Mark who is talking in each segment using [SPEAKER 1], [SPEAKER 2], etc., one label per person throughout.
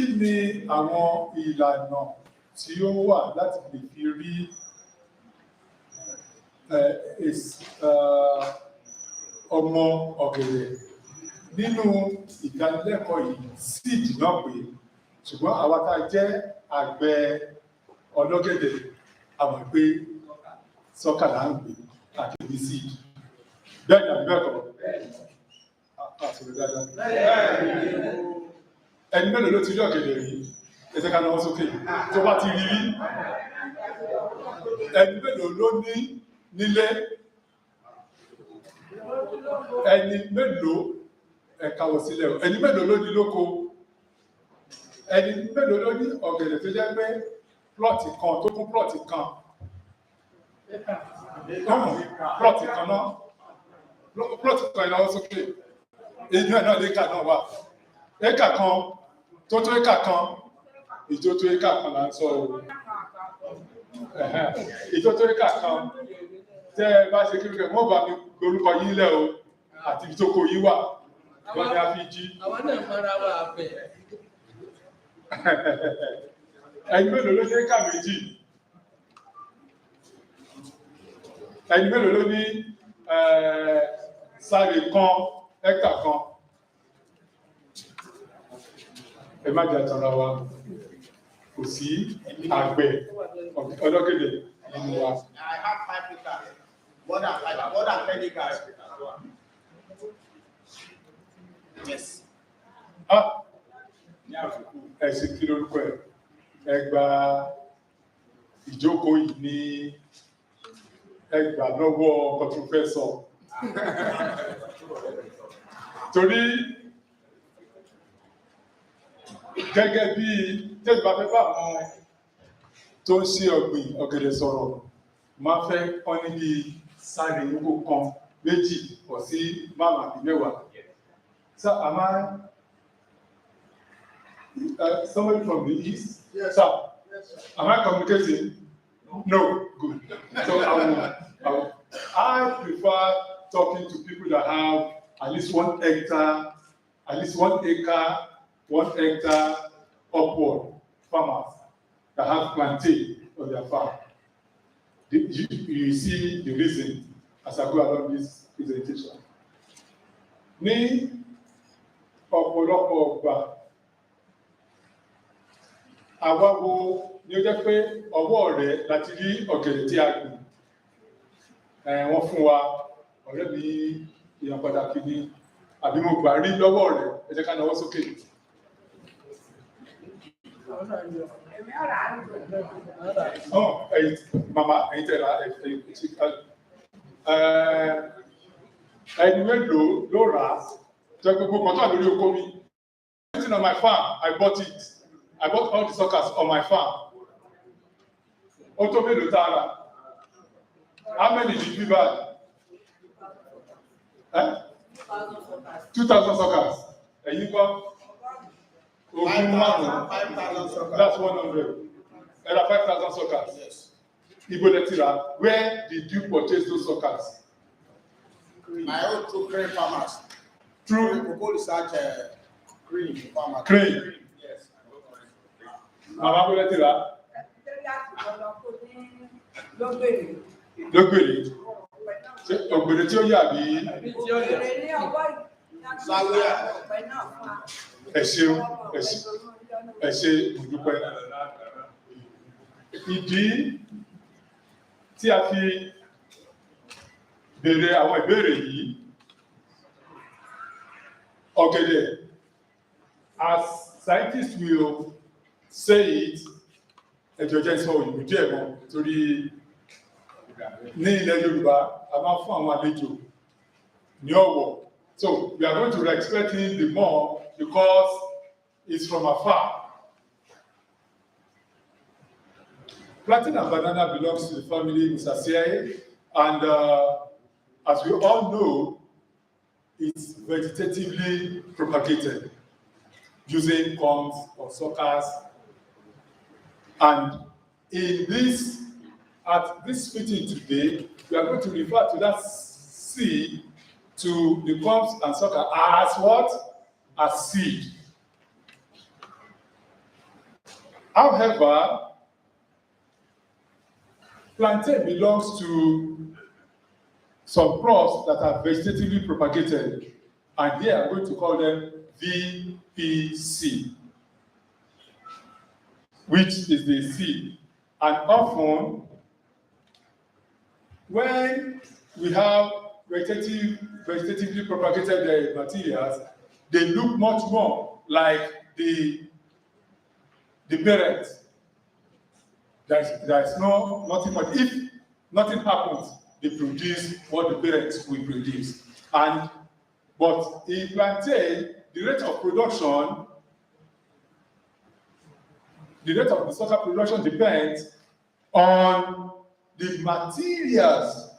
[SPEAKER 1] kí ni àwọn ìlànà tí ó wà láti lè fi rí ọmọ ọ̀gẹ̀dẹ̀ nínú ìdánilẹ́kọ̀ọ́ yìí seed náà pé ṣùgbọ́n àwa tá a jẹ́ àgbẹ̀ ọlọ́gẹ̀dẹ̀ a mọ̀ pé sọ́kà là ń gbé àkèbí seed bẹ́ẹ̀ ni àbí bẹ́ẹ̀ kọ́ àṣírí dáadáa ẹni mélòó ló ti rí ọ̀gẹ̀dẹ̀ rí ẹsẹ̀ ká náwó sókè tó bá ti rí ẹni mélòó ló ní nílé ẹni mélòó ẹ̀ka wọ̀ sílẹ̀ ẹni mélòó ló ní lóko ẹni mélòó ló ní ọ̀gẹ̀dẹ̀ tó jẹ́ pé plọ̀tì kan tó kún plọ̀tì kan plọ̀tì kan náà plọ̀tì kan ìnáwó sókè inú ẹ̀ náà léka náà wà éka kan tó tó éka kan ìjó tó éka kan là ń sọ o ìjó tó éka kan tẹ́ ẹ bá ṣe kíkẹ́ wọ́n bá mi orúkọ yín lẹ̀ o àti ibi tó kó yín wà wọ́n ní a fi jí.
[SPEAKER 2] àwọn náà fara wà bẹ̀.
[SPEAKER 1] ẹni mélòó ló ní éka méjì ẹni mélòó ló ní sáré kan éka kan ẹ má jà tara wa kò sí àgbẹ̀ ọlọ́gẹ̀dẹ̀ nínú wa.
[SPEAKER 3] I have 5 acres. More than 10 acres. Yes.
[SPEAKER 1] Ẹ sì kí lórúkọ ẹ̀ ẹ gba ìjókòó yìí ní ẹgbà lọ́wọ́ ọkọ̀ tó fẹ́ sọ. Torí gẹ́gẹ́ bí tẹ́gbà fẹ́ bá àwọn tó ń ṣe ọ̀gbìn ọ̀gẹ̀dẹ̀ sọ̀rọ̀ máa fẹ́ kọ́ níbi sáré oko kan méjì pọ̀ sí márùn-ún àbí mẹ́wàá. So am I somebody from the east?
[SPEAKER 3] Yes.
[SPEAKER 1] Sir,
[SPEAKER 3] Yes, sir.
[SPEAKER 1] am I communicating? No, good. So I prefer talking to people that have at least 1 hectare, at least 1 acre, 1 hectare upward farmers that have plantain on their farm. You see the reason as I go along this presentation. Ní ọ̀pọ̀lọpọ̀ ọgbà, àwa wo ni ó jẹ́ pé ọwọ́ rẹ̀ láti rí ọ̀gẹ̀dẹ̀ tí a gbìn. Wọ́n fún wa ọ̀rẹ́ mi èèyàn pàtàkì ni àbí mo gbà rí lọ́wọ́ rẹ̀ ẹ jẹ́ ká nawọ́ sókè. Mama, ẹ̀yin tẹ̀lá ẹni mélòó ló rà á jẹ́ gbogbo kọ̀tọ́ lórí oko mi. Everything on my farm, I bought it. I bought all the suckers on my farm. Ó tó mélòó tá a rà? How many did we buy? 2,000 suckers. Ẹ̀yin gbọ́? Ogún márùn-ún.
[SPEAKER 3] 5,000 suckers.
[SPEAKER 1] That's 100. There are 5,000 suckers.
[SPEAKER 3] Yes.
[SPEAKER 1] Igbo Letira, where did you purchase those suckers?
[SPEAKER 3] My own two crane farmers.
[SPEAKER 1] Through
[SPEAKER 3] Cocoa research crane farmers.
[SPEAKER 1] Crane.
[SPEAKER 3] Yes.
[SPEAKER 1] Mama Igbo Letira, lógbèrè. Ṣé ògbèrè tí ó yà bí? Ẹ ṣeun, ẹ ṣe ìdúpẹ́. Ìdí tí a fi béèrè àwọn ìbéèrè yìí, ọ̀gẹ̀dẹ̀, as scientists will say it, ẹjọ́ jẹ́ sọ òyìnbó díẹ̀ mọ́ torí ní ilẹ̀ Yorùbá a máa fún àwọn àlejò ní ọ̀wọ̀. So we are going to respect him the more because it's from afar. Plantain and banana belongs to the family Musaceae, and as we all know, it's vegetatively propagated using cones or suckers. And in this, at this meeting today, we are going to refer to that seed, to the cones and sucker as what? As seed. However, plantain belongs to some crops that are vegetatively propagated, and here I'm going to call them VPC, which is the seed. And often, when we have vegetatively propagated materials, they look much more like the parent. There's nothing much. If nothing happens, they produce what the parents will produce. But in plantain, the rate of the sucker production depends on the materials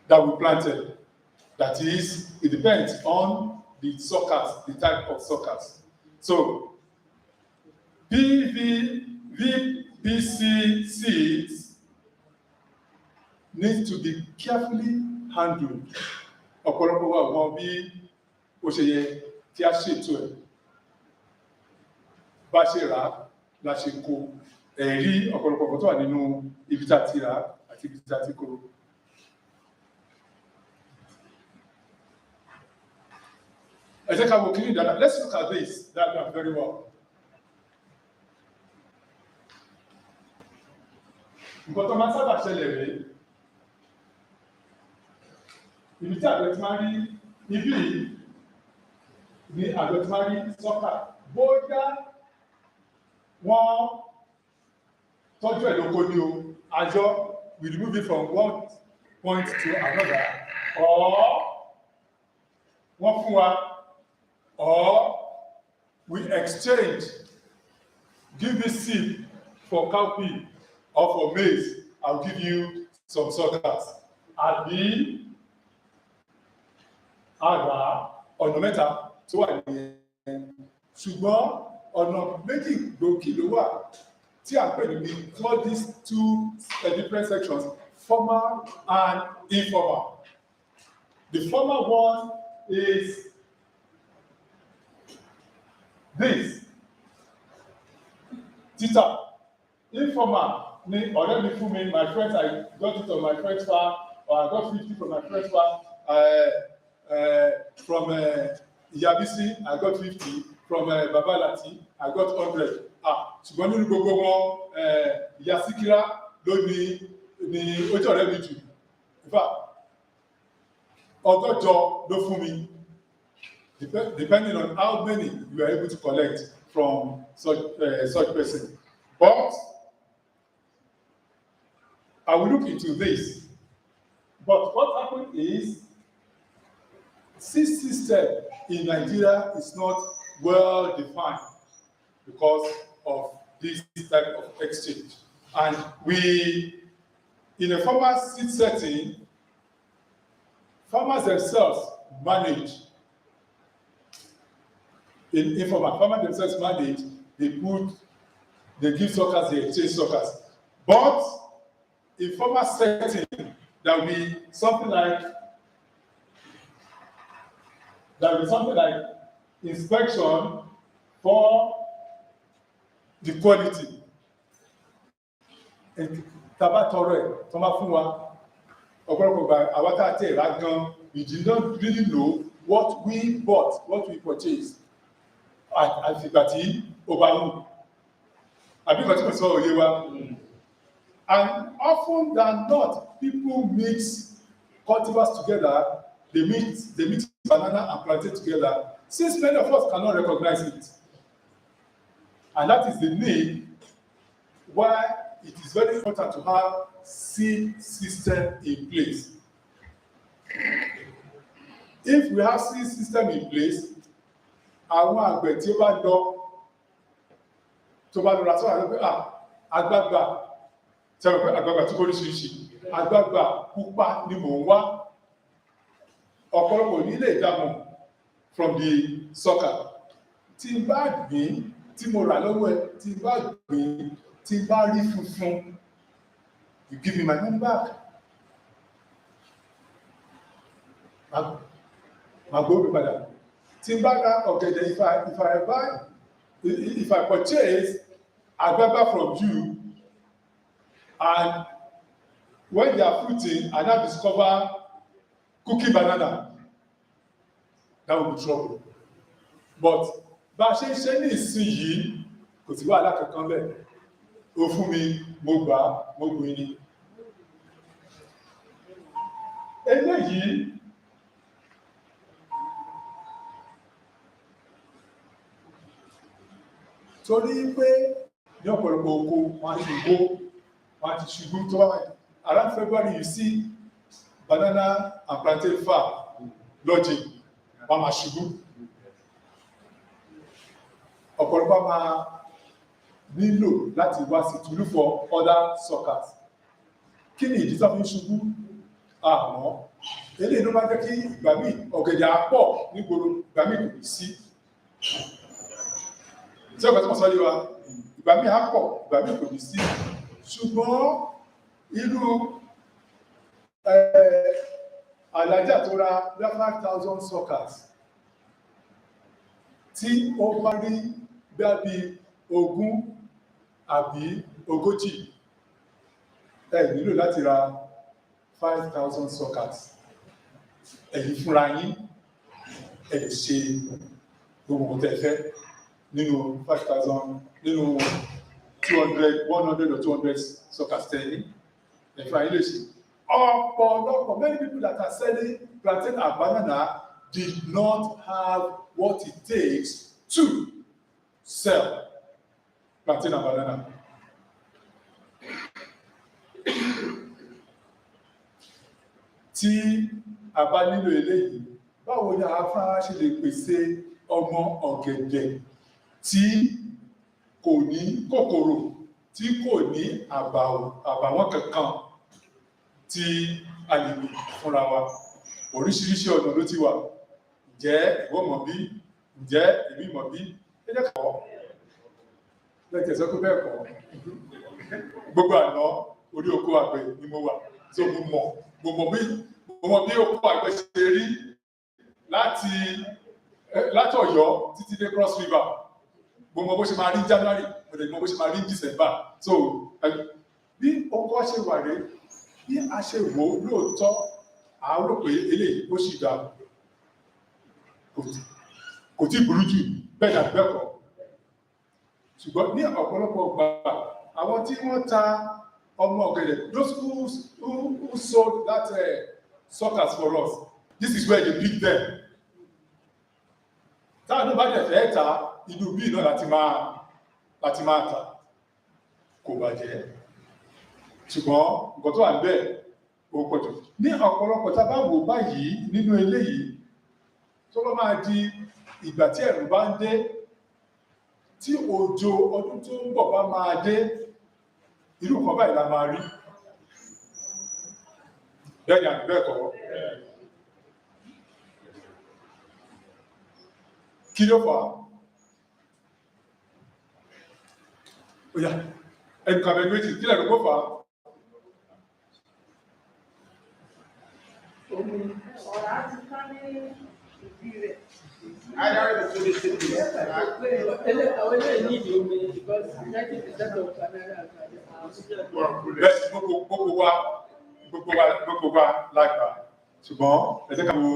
[SPEAKER 1] that we planted. That is, it depends on the suckers, the type of suckers. So, VPC seeds need to be carefully handled. Ọ̀pọ̀lọpọ̀ wa mọ bí ó ṣe yẹ kí a ṣètò ẹ̀. Bá ṣe rà á, la ṣe kó. Ẹ̀rí ọ̀pọ̀lọpọ̀ kan tó wà nínú ibi tá a ti rà á àti ibi tá a ti kó. Ẹ jẹ́ ká wo kíní dáadáa. Let's look at this diagram very well. Nǹkan tó máa ń sábà ṣẹlẹ̀ rèé. Ibi tí àgbẹ̀ ti máa rí ibí ní àgbẹ̀ ti máa rí sọ́kà. Bóyá wọ́n tọ́jú ẹ̀ lóko ní o, àjọ we remove it from one point to another, or wọ́n fún wa, or we exchange, give this seed for cowpea or for maize, I'll give you some suckers. Àbí àgbà ọ̀nà mẹ́ta tó wà nìyẹn. Ṣùgbọ́n ọ̀nà méjì gbòógì ló wà tí à ń pè ní, we call these two different sections, formal and informal. The formal one is this, títà. Informal ni ọ̀rẹ́ mi fún mi, my friends, I got it on my friend's farm, or I got 50 from my friend's farm. From Iyabisi, I got 50. From Babalati, I got 100. Ṣùgbọ́n nínú gbogbo wọn, Ìyá Síkírá ló ní ojú ọ̀rẹ́ mi jù. In fact, ọgọ́jọ ló fún mi, depending on how many you are able to collect from such person. But I will look into this. But what happened is, seed system in Nigeria is not well defined because of this type of exchange. And we, in a formal seed setting, farmers themselves manage. In informal, farmers themselves manage, they give suckers, they exchange suckers. But in formal setting, there will be something like inspection for the quality. Tàbá tọrọ ẹ̀ tó máa fún wa, ọ̀pọ̀lọpọ̀ ìgbà àwa tá a tẹ̀ rà gan, we did not really know what we bought, what we purchased. Àfìgbà tí ó bá wù. Àbí nǹkan tí mo sọ òye wa. And often than not, people mix cultivars together, they mix banana and plantain together, since many of us cannot recognize it. And that is the need why it is very important to have seed system in place. If we have seed system in place, àwọn àgbẹ̀ tí ó bá lọ ra sọ́wọ́ àgbẹ̀ àgbàgbà tí a rò pé àgbàgbà tó kóríṣiríṣi, àgbàgbà pupa ni mò ń wá, ọ̀pọ̀lọpọ̀ ní ilé ìdámọ̀ from the sucker. Tí bá gbìn, tí mo rà lọ́wọ́ ẹ, tí bá gbìn, tí bá rí funfun, you give me my money back. Màá gbóògbé padà. Tí bá ra ọ̀gẹ̀dẹ̀, if I buy if I purchase agbagba from you, and when they are fruiting, I now discover cookie banana, that will be trouble. But bá a ṣe ń ṣe ní ìsinyìí, kò sí wàhálà kankan bẹ́ẹ̀. Ó fún mi, mo gbà á, mo gbìn ní. Eléyìí torí pé ní ọ̀pọ̀lọpọ̀ oko wọ́n á ti gbó, wọ́n á ti ṣubú tó bá wà. Around February you see banana and plantain farm lodging, wọ́n máa ṣubú. Ọ̀pọ̀lọpọ̀ máa nílò láti wá sí to look for other suckers. Kí ni ìdí tó fi ń ṣubú? Àmọ́ eléyìí ló bá jẹ́ kí ìgbà míì ọ̀gẹ̀dẹ̀ á pọ̀ nígboro, ìgbà míì kò ní sí. Tí ọ̀gá tí mo sọ yé wa, ìgbà míì á pọ̀, ìgbà míì kò ní sí. Ṣùgbọ́n irú alájà tó ra 5,000 suckers tí ó bá rí bí 20 àbí 40, ẹ nílò láti ra 5,000 suckers. Ẹ̀yin fúnra yín ẹ lè ṣe gbogbo ohun tẹ́ fẹ́ nínú 5,000, nínú 200, 100 or 200 suckers tẹ́lẹ̀. Ẹ fúnra yín lè ṣe. Ọ̀pọ̀lọpọ̀, many people that are selling plantain and banana did not have what it takes to sell plantain and banana. Tí a bá nílò eléyìí, báwo ni afárá ṣe lè pèsè ọmọ ọ̀gẹ̀dẹ̀ tí kò ní kòkòrò, tí kò ní àbàwọ́n kankan tí a lè lò fúnra wa? Oríṣiríṣi ọ̀nà ló ti wà. Ǹjẹ́ ìwọ mọ̀ bí? Ǹjẹ́ èmi mọ̀ bí? Ẹ jẹ́ ká kọ́. Lẹ́tẹ̀ sọ pé bẹ́ẹ̀ kọ́. Gbogbo àná orí oko àgbẹ̀ ni mo wà. So mo mọ̀ bí oko àgbẹ̀ ṣe rí láti Ọ̀yọ́ títí dé Prossiva. Mo mọ̀ bó ṣe máa rí January, mo dẹ̀ mọ̀ bó ṣe máa rí December. So bí oko ṣe wà rèé, bí a ṣe wò ó lóòótọ́, a rò pé eléyìí ó sì dá, kò tí burú jù, bẹ́ẹ̀ dàbí bẹ́ẹ̀ kọ́. Ṣùgbọ́n ní ọ̀pọ̀lọpọ̀ gbà, àwọn tí wọ́n ta ọmọ ọ̀gẹ̀dẹ̀, those who sold that suckers for us, this is where they pick them. Táwọn ló bá jẹ̀ fẹ́ ta, inú bí náà láti máa tà, kò bàjẹ́. Ṣùgbọ́n nǹkan tó wà níbẹ̀ ó pọ̀jù. Ní ọ̀pọ̀lọpọ̀ tá a bá wò báyìí nínú eléyìí, tó bá máa di ìgbà tí ẹ̀rùn bá ń dé, tí òjò ọdún tó ń bọ̀ bá máa dé, irú kan báyìí la máa rí. Bẹ́ẹ̀ ni àti bẹ́ẹ̀ kọ́. Kí ló fà á? Ó yá, ẹnìkan bẹ méjì, kí lẹ́nu kó fà á?
[SPEAKER 2] Ọ̀rá ti ká ní ìdí rẹ̀.
[SPEAKER 3] Either the two the same
[SPEAKER 2] Àwọn eléyìí ní ìdí omi because 90% of Canada
[SPEAKER 1] Bẹ́ẹ̀ gbogbo wa lágbà. Ṣùgbọ́n ẹ jẹ́ ká wo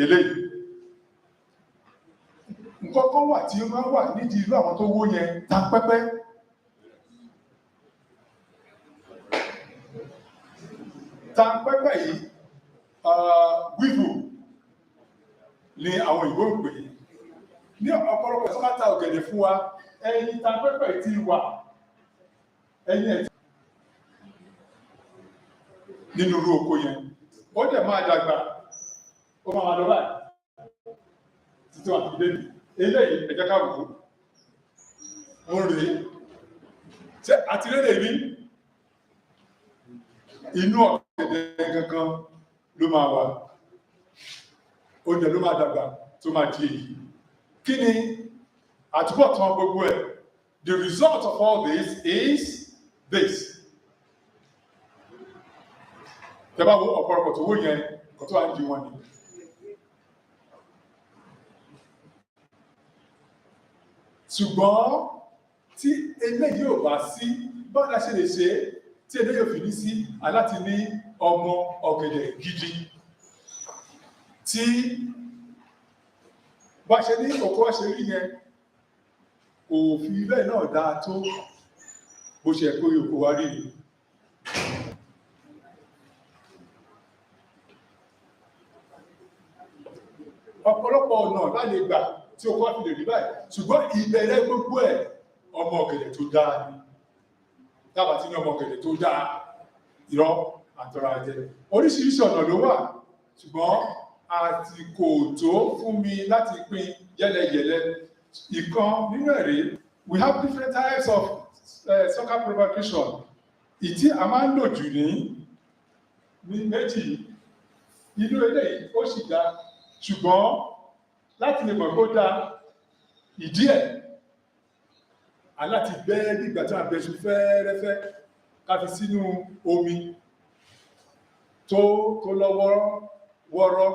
[SPEAKER 1] eléyìí. Nǹkan kan wà tí ó máa ń wà nídìí irú àwọn tó wó yẹn, ta pẹ́pẹ́. Ta pẹ́pẹ́ yìí, weevil ni àwọn ìwé ń pè é. Ní ọ̀pọ̀lọpọ̀ tó bá ta ọ̀gẹ̀dẹ̀ fún wa, ẹyin ta pẹ́pẹ́ ti wà, ẹyin ẹ̀ nínú irú oko yẹn. Ó dẹ̀ máa dàgbà, ó máa lọ báyìí títí wà fi débi. Eléyìí ẹ jẹ́ ká wò ó. Ó rèé. Ṣé àti rélé rí? Inú ọ̀gẹ̀dẹ̀ gangan ló máa wà. Oúnjẹ ló máa dàgbà tó máa di èyí. Kí ni àtúbọ̀tán gbogbo ẹ̀? The result of all this is this. Tẹ́ bá wo ọ̀pọ̀lọpọ̀ tó wó yẹn, nǹkan tó wà ń di wọn ni. ṣùgbọ́n tí eléyìí ò bá sí báwo la ṣe lè ṣe tí eléyìí ò fi ní sí aláti ní ọmọ ọ̀gẹ̀dẹ̀ gidi tí bá ṣe ní oko wá ṣe rí yẹn kò fi bẹ́ẹ̀ náà dáa tó bó ṣe kó oko wá rí yìí. Ọ̀pọ̀lọpọ̀ ọ̀nà láti gbà tí oko wá fi lè rí báyìí ṣùgbọ́n ìbẹ̀rẹ̀ gbogbo ẹ̀ ọmọ ọ̀gẹ̀dẹ̀ tó dáa ni dábàá tí ní ọmọ ọ̀gẹ̀dẹ̀ tó dáa irọ́ àtọ́ra jẹ oríṣiríṣi ọ̀nà ló wà ṣùgbọ́n àsìkò tó fún mi láti pín yẹ́lẹyẹ̀lẹ ìkan nínú ẹ̀rí we have different types of sucker propagation ìtí a máa ń lò jù ní méjì inú eléyìí ó sì dá ṣùgbọ́n láti lè mọ̀ kó dá ìdí ẹ̀ aláti bẹ́ nígbà tí a bẹ́ ṣu fẹ́ẹ́rẹ́fẹ́ ká fi sínú omi tó lọ́wọ́ wọ́rọ́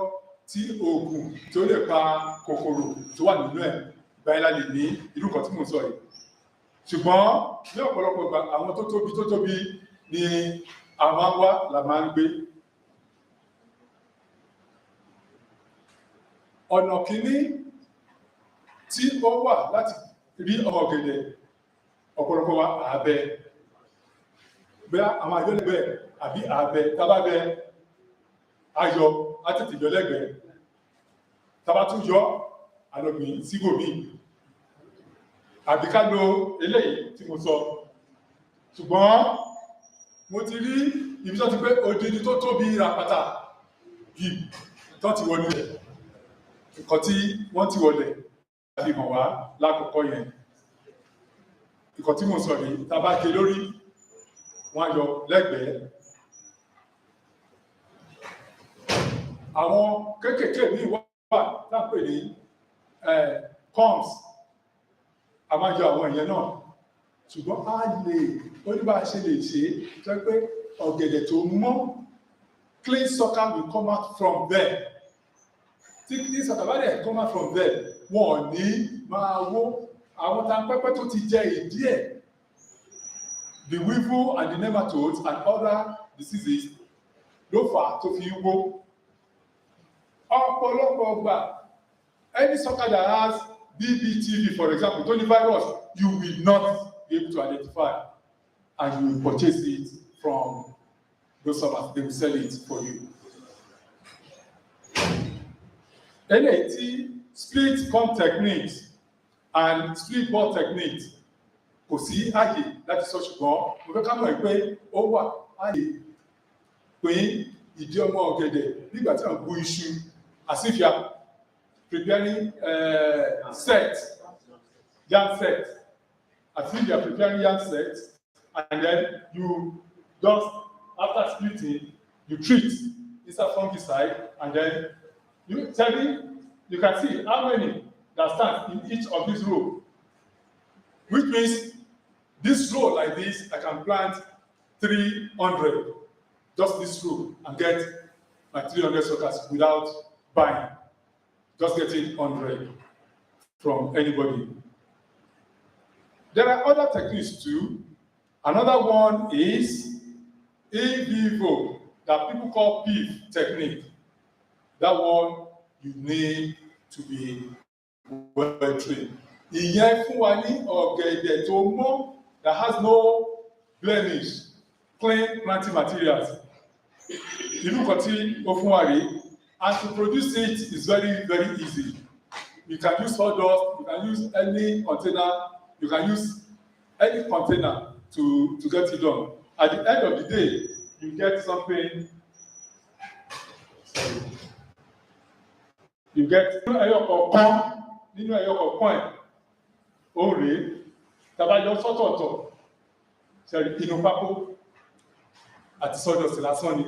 [SPEAKER 1] tí oògùn tó lè pa kòkòrò tó wà nínú ẹ̀ báyìí lè ní irú kan tí mo sọ yìí ṣùgbọ́n ní ọ̀pọ̀lọpọ̀ ìgbà àwọn tó tóbi ni a máa ń wá là máa ń gbé. Ọ̀nà kìíní tí ó wà láti rí ọmọ ọ̀gẹ̀dẹ̀ ọ̀pọ̀lọpọ̀ wa àbẹ bẹ́ẹ̀ a máa yọ lẹ́gbẹ̀ẹ́ àbí àbẹ tábàbẹ ayọ̀ àtètè yọ lẹ́gbẹ̀ẹ́ tábà tún yọ alọ́gbìn síbòmí àbí ká lo eléyìí tí mo sọ ṣùgbọ́n mo ti rí ibi tó ti pé odidi tó tóbi ràpàtà yìí tó ti wọlé nǹkan tí wọ́n ti wọlé àti hàn wá lákòókò yẹn nǹkan tí mo sọ ní tàbá gé lórí wọ́n yọ lẹ́gbẹ̀ẹ́ àwọn kéékèèké ní wà lápè ní combs a máa yọ àwọn ìyẹn náà ṣùgbọ́n a lè oníbà ṣe lè ṣe tó pé ọ̀gẹ̀dẹ̀ tó mọ́ clean sucker will come out from there tí clean sucker bá dẹ̀ come out from there wọ́n ní máa wó àwọn tanpẹ́pẹ́ tó ti jẹ ìdí ẹ̀ the weevil and the nematodes and other diseases ló fà á tó fi wó ọ̀pọ̀lọpọ̀ ọgbà any sucker that has BBTV for example tó ní virus you will not be able to identify and you will purchase it from those summers they will sell it for you. Eléyìí tí split comb techniques and split ball techniques kò sí àyè láti sọ ṣùgbọ́n mo fẹ́ ká mọ̀ pé ó wà àyè pé ìdí ọmọ ọ̀gẹ̀dẹ̀ nígbà tí wọ́n gún iṣu as if you are preparing yam set as if you are preparing yam set and then you just after splitting you treat inside fungicide and then you can see how many that stand in each of these rows, which means this row like this, I can plant 300, just this row, and get my 300 suckers without buying, just getting 100 from anybody. There are other techniques too. Another one is in vivo, that people call PIV technique. That one you need to be well trained. Ìyẹn fún wa ní ọ̀gẹ̀dẹ̀ tó mọ́ that has no blemish, clean planting materials. Irú kan tí ó fún wa rí, and to produce it is very, very easy. You can use sawdust, you can use any container, you can use any container to get it done. At the end of the day, you get something. You get nínú ẹyọ kọ̀ọ̀kan ẹ̀ ó rèé tàbájọ sọ́tọ̀ọ̀tọ̀ ṣẹ̀rí inú pákó àti sawdust lásán ni.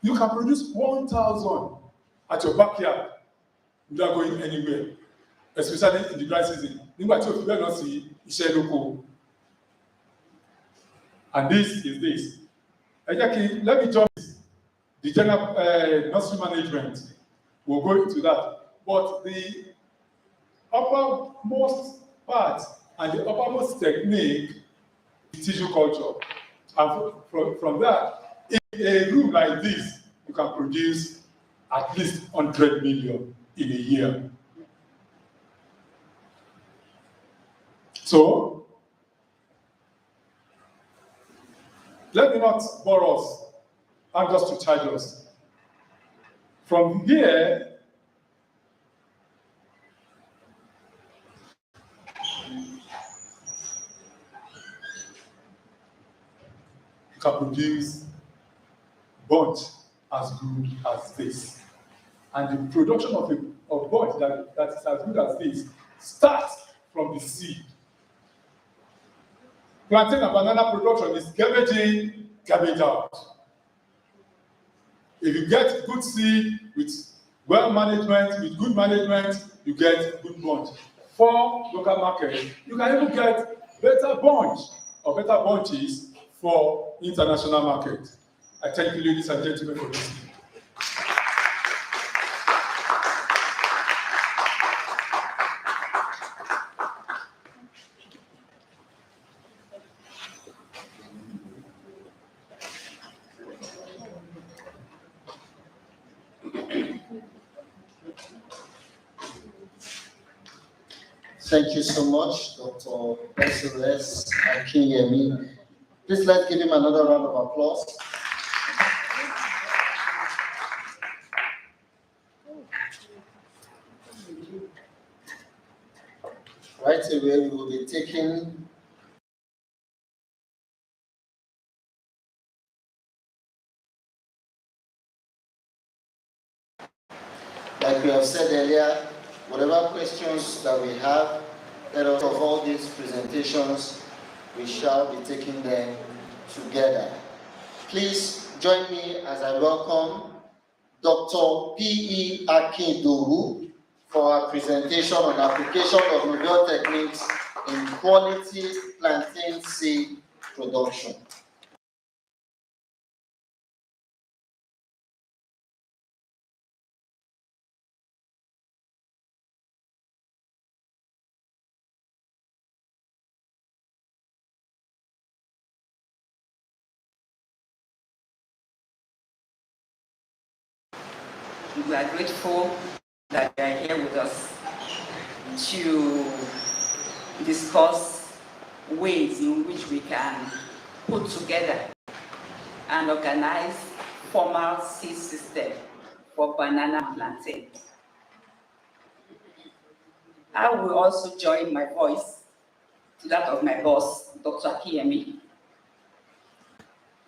[SPEAKER 1] You can produce 1,000 at your backyard without going anywhere, especially in the dry season. Nígbà tí o fi bẹ́ẹ̀ lọ sí iṣẹ́ lóko. And this is this. Let me jump the general nursery management. We'll go into that. But the uppermost part and the uppermost technique is tissue culture. And from that, in a room like this, you can produce at least 100 million in a year. So, let me not bore us and just to charge us. From here, you can produce bunch as good as this. And the production of a bunch that is as good as this starts from the seed. Plantain and banana production is garbage in, garbage out. If you get good seed with well management, with good management, you get good bunch. For local market, you can even get better bunch or better bunches for international market. I thank you, ladies and gentlemen, for listening.
[SPEAKER 4] Thank you so much, Dr. Prossiva Akinyemi. Please let's give him another round of applause. Right away, we will be taking like we have said earlier, whatever questions that we have, let us of all these presentations, we shall be taking them together. Please join me as I welcome Dr. P.E. Akindowu for our presentation on application of novel techniques in quality plantain seed production.
[SPEAKER 5] We are grateful that you are here with us to discuss ways in which we can put together and organize formal seed system for banana and plantain. I will also join my voice to that of my boss, Dr. Akinyemi.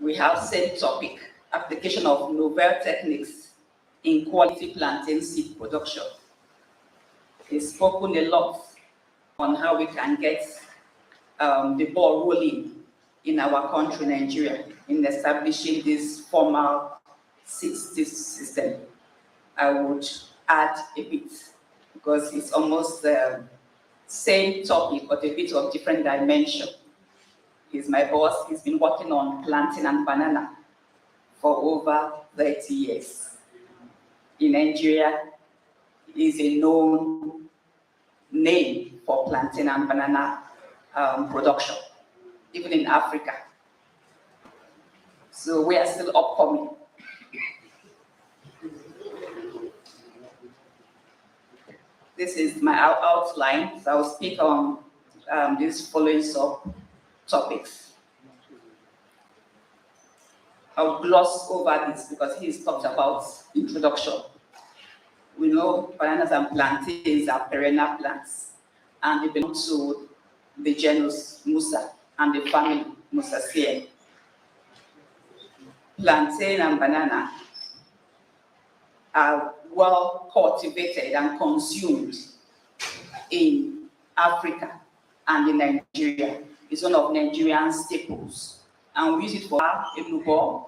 [SPEAKER 5] We have same topic, application of novel techniques in quality plantain seed production. He's spoken a lot on how we can get the ball rolling in our country, Nigeria, in establishing this formal seed system. I would add a bit because it's almost the same topic but a bit of different dimension. He's my boss. He's been working on plantain and banana for over 30 years. In Nigeria, is a known name for plantain and banana production, even in Africa. So we are still upcoming. This is my outline, so I'll speak on these following topics. I'll gloss over this because he's talked about introduction. We know bananas and plantains are perennial plants, and they belong to the genus Musa and the family Musaceae. Plantain and banana are well cultivated and consumed in Africa and in Nigeria. It's one of Nigerian staples, and we use it for elubo,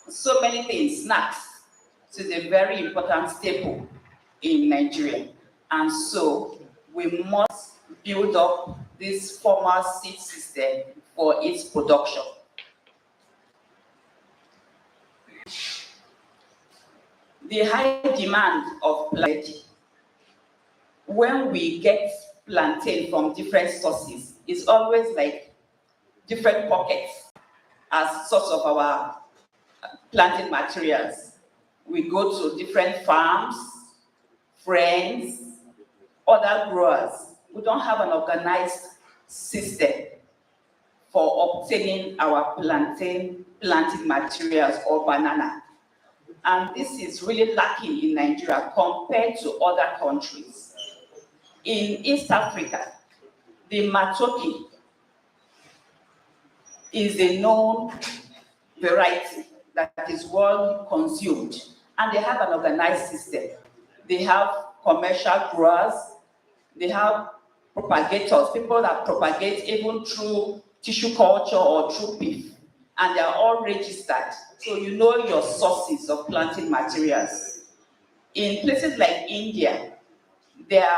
[SPEAKER 5] so many things, snacks. So it's a very important staple in Nigeria. And so we must build up this formal seed system for its production. The high demand of plantain when we get plantain from different sources, it's always like different pockets as source of our planting materials. We go to different farms, friends, other growers. We don't have an organized system for obtaining our planting materials or banana. And this is really lacking in Nigeria compared to other countries. In East Africa, the matoke is a known variety that is well consumed, and they have an organized system. They have commercial growers, they have propagators, people that propagate even through tissue culture or through beef, and they are all registered, so you know your sources of planting materials. In places like India, their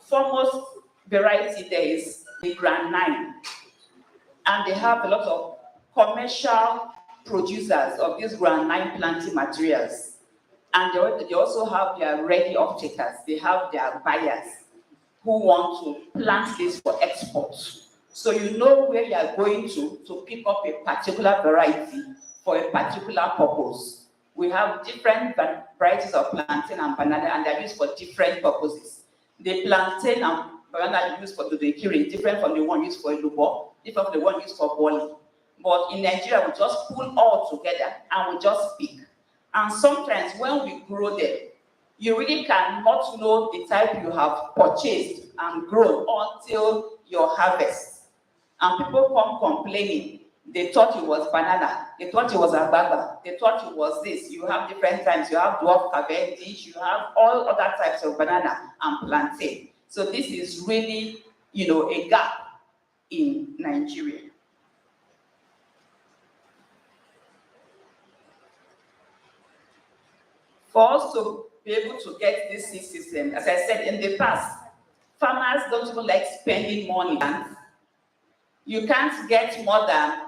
[SPEAKER 5] foremost variety there is the Grand 9, and they have a lot of commercial producers of these Grand 9 planting materials. And they also have their ready off-takers. They have their buyers who want to plant this for export. So you know where you are going to pick up a particular variety for a particular purpose. We have different varieties of plantain and banana, and they're used for different purposes. The plantain and banana used for dodekiri is different from the one used for elubo, different from the one used for boli. But in Nigeria, we just pull all together and we just pick. And sometimes when we grow them, you really cannot know the type you have purchased and grown until your harvest. And people come complaining. They thought it was banana. They thought it was agbagba. They thought it was this. You have different types. You have dwarf cavendish. You have all other types of banana and plantain. So this is really, a gap in Nigeria. For us to be able to get this seed system, as I said in the past, farmers don't even like spending money. You can't get more than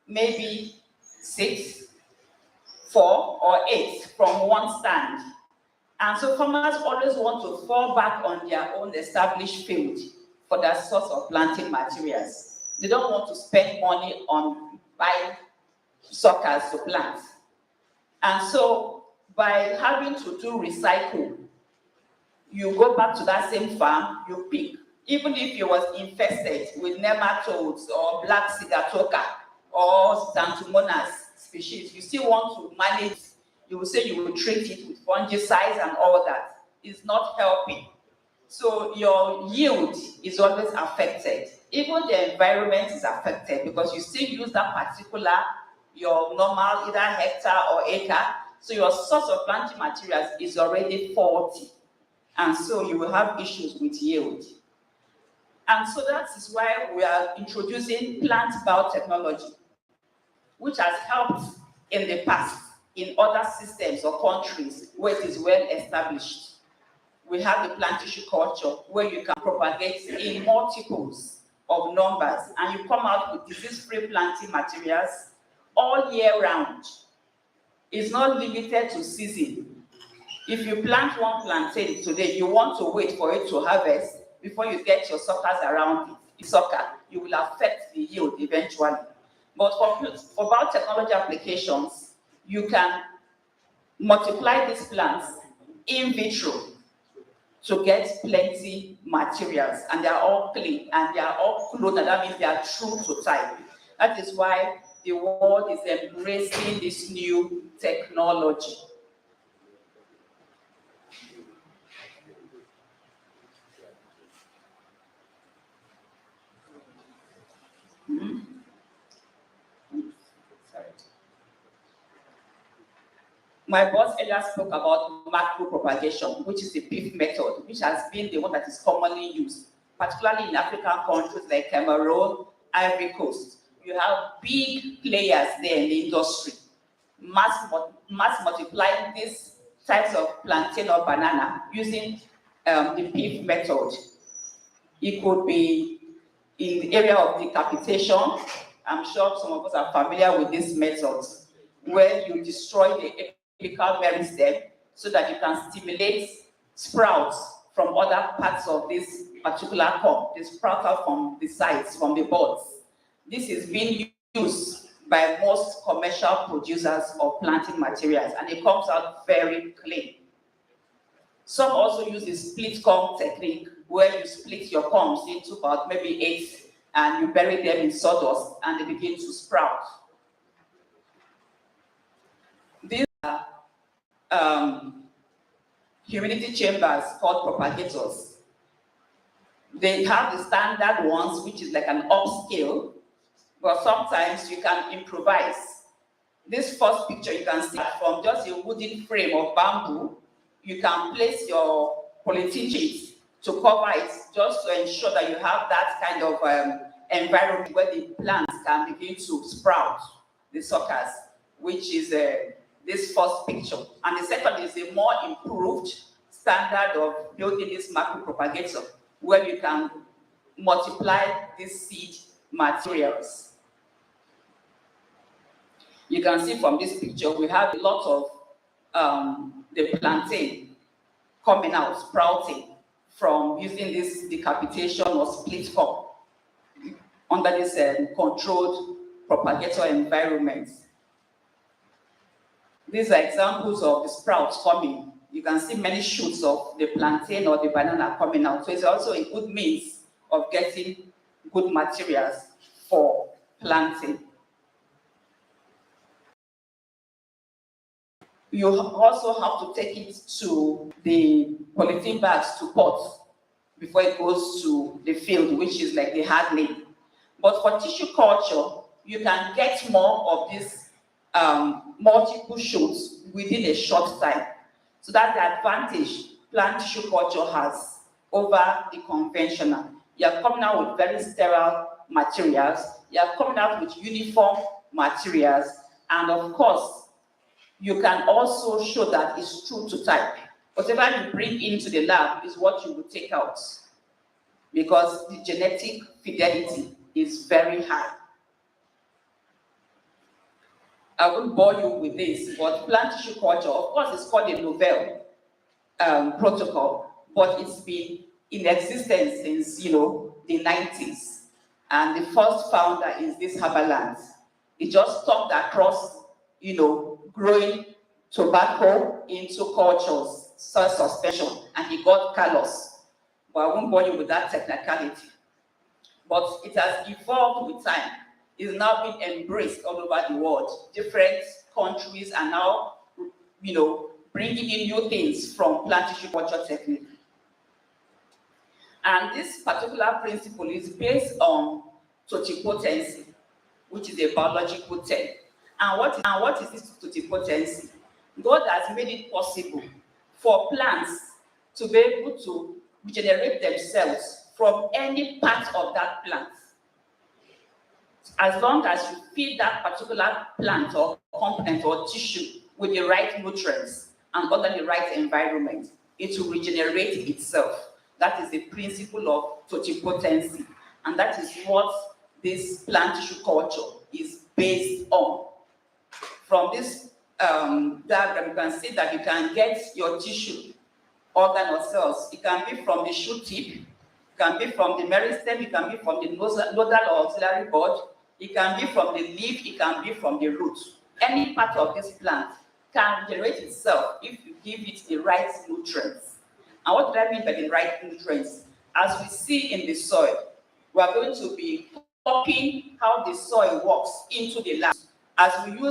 [SPEAKER 5] maybe 6, 4, or 8 from one stand. And so farmers always want to fall back on their own established field for their source of planting materials. They don't want to spend money on buying suckers to plant. And so by having to do recycle, you go back to that same farm, you pick. Even if it was infested with nematodes or black sigatoka or Xanthomonas species, you still want to manage. You will say you will treat it with fungicides and all that. It's not helping. So your yield is always affected. Even the environment is affected because you still use that particular, your normal either hectare or acre. So your source of planting materials is already faulty. And so you will have issues with yield. And so that is why we are introducing plant biotechnology, which has helped in the past in other systems or countries where it is well established. We have the plant tissue culture where you can propagate in multiples of numbers and you come out with disease-free planting materials all year round. It's not limited to season. If you plant one plantain today, you want to wait for it to harvest before you get your suckers around it. The sucker, you will affect the yield eventually. But for biotechnology applications, you can multiply these plants in vitro to get plenty materials, and they are all clean and they are all cloned. That means they are true to type. That is why the world is embracing this new technology. My boss earlier spoke about macro propagation, which is the beef method, which has been the one that is commonly used, particularly in African countries like Cameroon, Ivory Coast. You have big players there in the industry, mass multiplying these types of plantain or banana using the beef method. It could be in the area of decapitation. I'm sure some of us are familiar with these methods, where you destroy the apical meristem so that you can stimulate sprouts from other parts of this particular crop. They sprout out from the sides, from the buds. This is being used by most commercial producers of planting materials, and it comes out very clean. Some also use the split corm technique, where you split your corms into about maybe 8, and you bury them in sawdust, and they begin to sprout. These are humidity chambers called propagators. They have the standard ones, which is like an upscale, but sometimes you can improvise. This first picture, you can see from just a wooden frame of bamboo, you can place your polythene sheet to cover it, just to ensure that you have that kind of environment where the plants can begin to sprout, the suckers, which is this first picture. And the second is a more improved standard of building this macro propagator, where you can multiply these seed materials. You can see from this picture, we have a lot of the plantain coming out, sprouting from using this decapitation or split form under this controlled propagator environment. These are examples of the sprouts coming. You can see many shoots of the plantain or the banana coming out. So it's also a good means of getting good materials for planting. You also have to take it to the polythene bags to pot before it goes to the field, which is like the hardening. But for tissue culture, you can get more of these multiple shoots within a short time. So that's the advantage plant tissue culture has over the conventional. You're coming out with very sterile materials, you're coming out with uniform materials, and of course, you can also show that it's true to type. Whatever you bring into the lab is what you will take out, because the genetic fidelity is very high. I won't bore you with this, but plant tissue culture, of course, it's called a novel protocol, but it's been in existence since, the 90s. And the first founder is this Haberland. He just stumbled across, growing tobacco into cultures, soil suspension, and he got callus. But I won't bore you with that technicality. But it has evolved with time. It's now been embraced all over the world. Different countries are now, bringing in new things from plant tissue culture technique. And this particular principle is based on totipotency, which is a biological term. And what is this totipotency? God has made it possible for plants to be able to regenerate themselves from any part of that plant, as long as you feed that particular plant or component or tissue with the right nutrients and under the right environment, it will regenerate itself. That is the principle of totipotency, and that is what this plant tissue culture is based on. From this diagram, you can see that you can get your tissue, organ or cells. It can be from the shoot tip, it can be from the meristem, it can be from the nodal or auxiliary bud, it can be from the leaf, it can be from the root. Any part of this plant can regenerate itself if you give it the right nutrients. And what do I mean by the right nutrients? As we see in the soil, we are going to be copying how the soil works into the land. As we have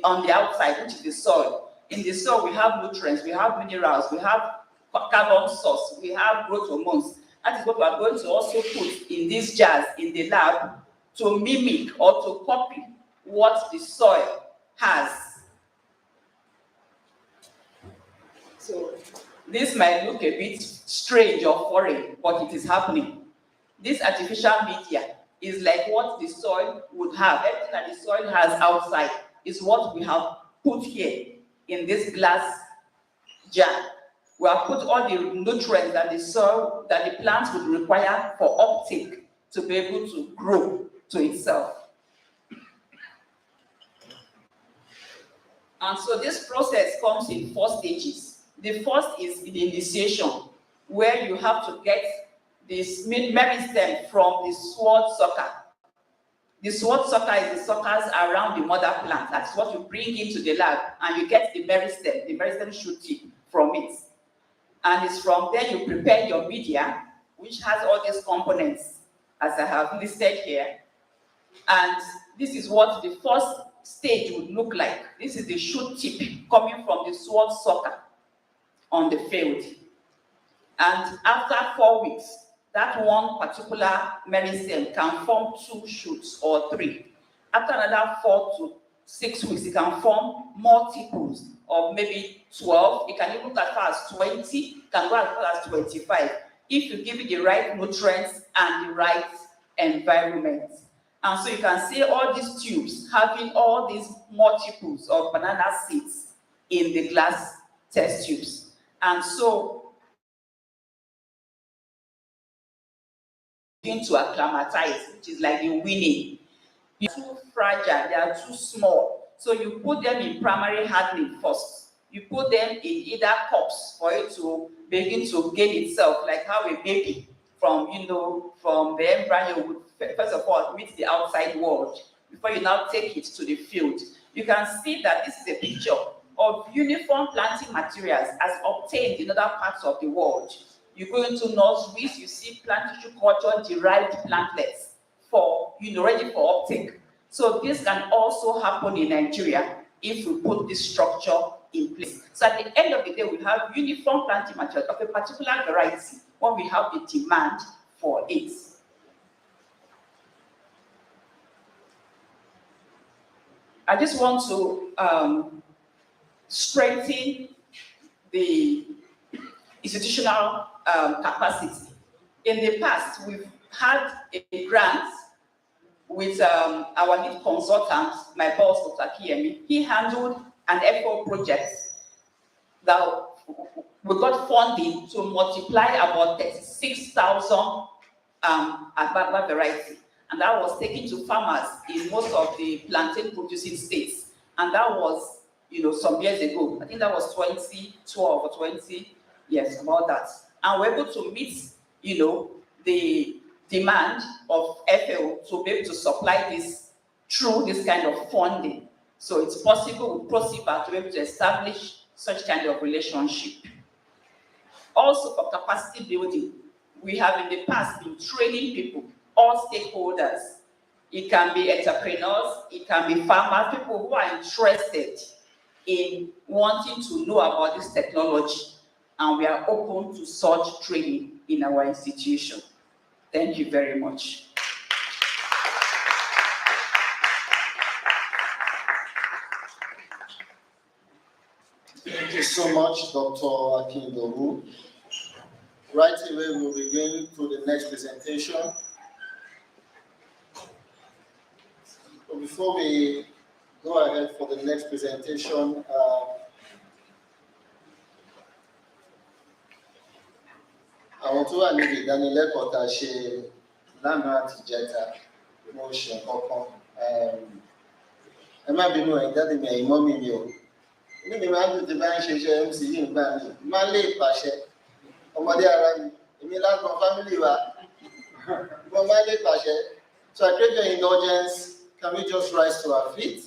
[SPEAKER 5] on the outside, which is the soil. In the soil, we have nutrients, we have minerals, we have carbon source, we have growth hormones. That is what we are going to also put in these jars in the lab to mimic or to copy what the soil has. So this might look a bit strange or foreign, but it is happening. This artificial media is like what the soil would have. Everything that the soil has outside is what we have put here in this glass jar. We have put all the nutrients that the soil, that the plants would require for uptake to be able to grow to itself. And so this process comes in 4 stages. The first is the initiation, where you have to get this meristem from the sword sucker. The sword sucker is the suckers around the mother plant. That's what you bring into the lab, and you get the meristem shoot tip from it. And it's from there you prepare your media, which has all these components, as I have listed here. And this is what the first stage would look like. This is the shoot tip coming from the sword sucker on the field. And after 4 weeks, that one particular meristem can form 2 shoots or 3. After another 4 to 6 weeks, it can form multiples of maybe 12. It can even go as far as 20, it can go as far as 25, if you give it the right nutrients and the right environment. And so you can see all these tubes having all these multiples of banana seeds in the glass test tubes. And so begin to acclimatize, which is like the winning. They're too fragile, they are too small. So you put them in primary hardening first. You put them in either cups for it to begin to gain itself, like how a baby from the embryo would first of all meet the outside world before you now take it to the field. You can see that this is a picture of uniform planting materials as obtained in other parts of the world. You go into nurseries, you see plant tissue culture derived plantlets for, ready for uptake. So this can also happen in Nigeria if we put this structure in place. So at the end of the day, we have uniform planting material of a particular variety when we have the demand for it. I just want to strengthen the institutional capacity. In the past, we've had a grant with our lead consultant, my boss, Dr. Kiyemi. He handled an FO project that we got funding to multiply about 36,000 agave variety. And that was taken to farmers in most of the plantain producing states. And that was, some years ago. I think that was 2012 or 20, yes, about that. And we're able to meet, the demand of FAO to be able to supply this through this kind of funding. So it's possible with Prossiva to be able to establish such kind of relationship. Also for capacity building, we have in the past been training people, all stakeholders. It can be entrepreneurs, it can be farmers, people who are interested in wanting to know about this technology. And we are open to such training in our institution. Thank you very much.
[SPEAKER 4] Thank you so much, Dr. Akindobu. Right away, we'll be going to the next presentation. But before we go ahead for the next presentation, àwọn tó wà níbi ìdánilẹ́kọ̀ọ́ tá a ṣe lánàá àti ìjẹta mo ṣe nǹkan kan ẹ má bínú ẹ̀yin dáàdì mi ẹ̀yin mọ́mì mi o inú mi máa ń dùn tí bá ń ṣe iṣẹ́ MC yìí nígbà míì má lè pàṣẹ ọmọdé ara mi èmi lágbọn fámìlì wa mo má lè pàṣẹ. So I crave your indulgence. Can we just rise to our feet?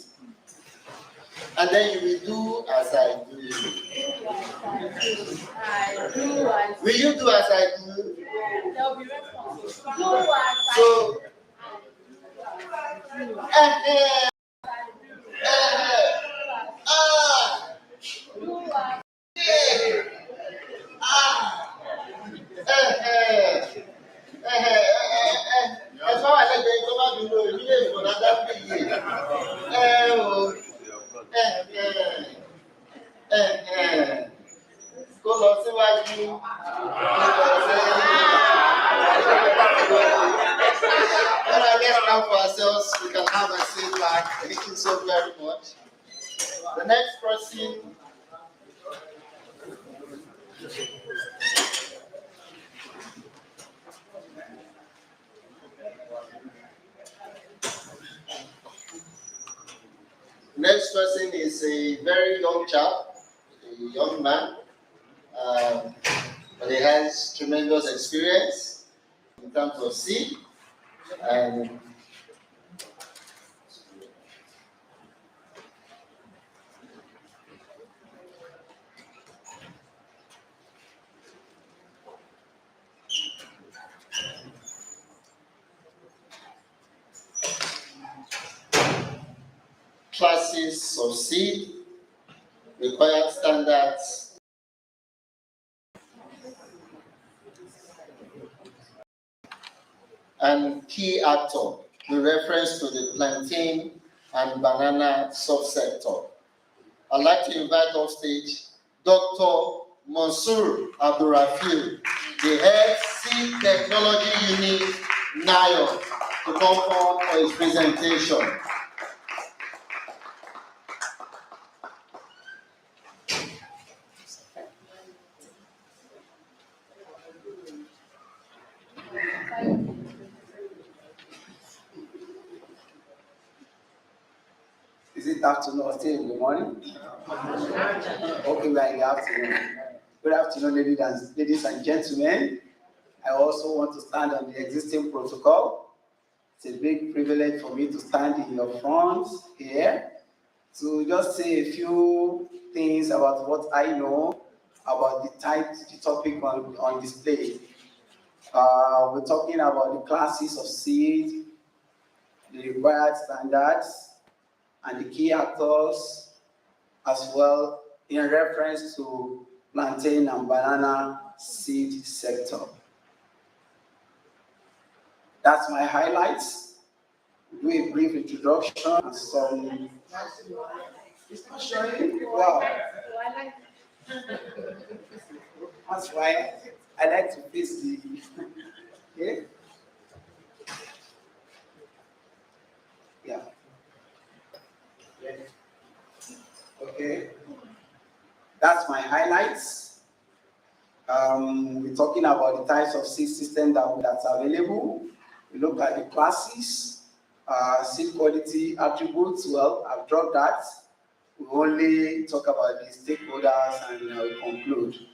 [SPEAKER 4] And then you will do as I do. Will you do as I do?
[SPEAKER 2] They'll be responsible. Do as I
[SPEAKER 4] So, ẹ̀fọ́ wà lẹ́gbẹ̀ẹ́ tó bá dúró ìdílé ìfọ̀nà dábìlì yìí. Kó lọ síwájú. Let's clap for ourselves. We can have a seat back. Thank you so very much. The next person. Next person is a very young chap, a young man, has tremendous experience in terms of seed and classes of seed, required standards, and key actor with reference to the plantain and banana subsector. I'd like to invite off stage Dr. Mansour Abdurrafil, the head Seed Technology Unit, NIO, to come forward for his presentation.
[SPEAKER 6] Is it afternoon or still in the morning? Okay, we are in the afternoon. Good afternoon, ladies and gentlemen. I also want to stand on the existing protocol. It's a big privilege for me to stand in your front here to just say a few things about what I know about the topic on display. We're talking about the classes of seed, the required standards, and the key actors, as well in reference to plantain and banana seed sector. That's my highlights. Do a brief introduction and some. It's not showing. Wow. That's why I like to face the. Okay. Yeah. Okay. That's my highlights. We're talking about the types of seed system that's available. We look at the classes, seed quality attributes. Well, I've dropped that. We only talk about the stakeholders and we conclude.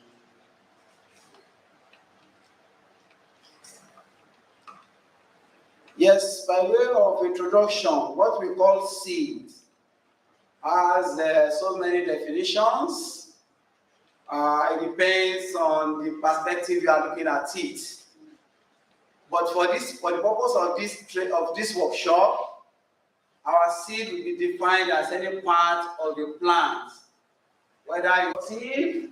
[SPEAKER 6] Yes, by way of introduction, what we call seed has so many definitions. It depends on the perspective you are looking at it. But for the purpose of this workshop, our seed will be defined as any part of the plant, whether it's active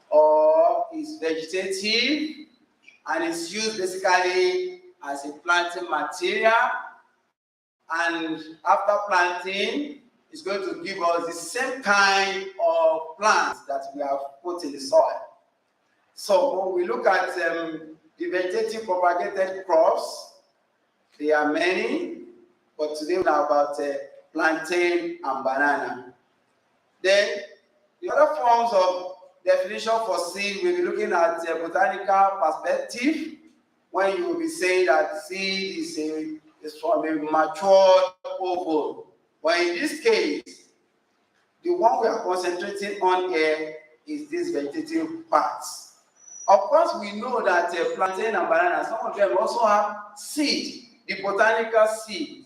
[SPEAKER 6] or is vegetative, and it's used basically as a planting material. And after planting, it's going to give us the same kind of plants that we have put in the soil. So when we look at the vegetative propagated crops, there are many, but today we are about plantain and banana. Then the other forms of definition for seed, we'll be looking at a botanical perspective, when you will be saying that seed is from a matured oval. But in this case, the one we are concentrating on here is this vegetative parts. Of course, we know that plantain and banana, some of them also have seed, the botanical seed.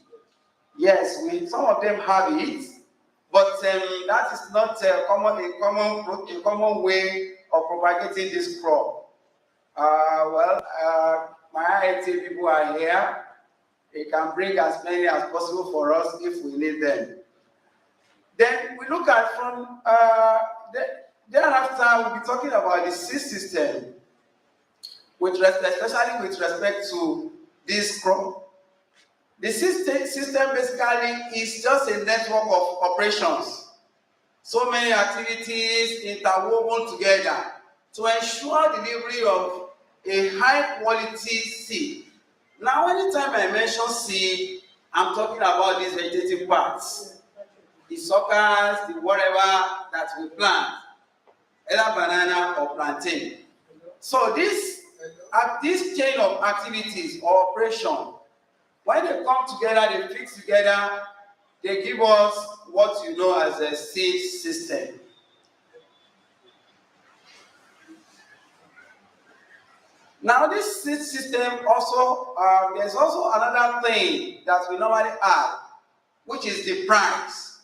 [SPEAKER 6] Yes, some of them have it, but that is not a common way of propagating this crop. My IT people are here. They can bring as many as possible for us if we need them. Then we look at thereafter we'll be talking about the seed system, especially with respect to this crop. The system basically is just a network of operations. So many activities interwoven together to ensure delivery of a high quality seed. Now, anytime I mention seed, I'm talking about these vegetative parts. The suckers, the whatever that we plant, either banana or plantain. So this chain of activities or operation, when they come together, they fix together, they give us what you know as a seed system. Now this seed system also, there's also another thing that we normally add, which is the price.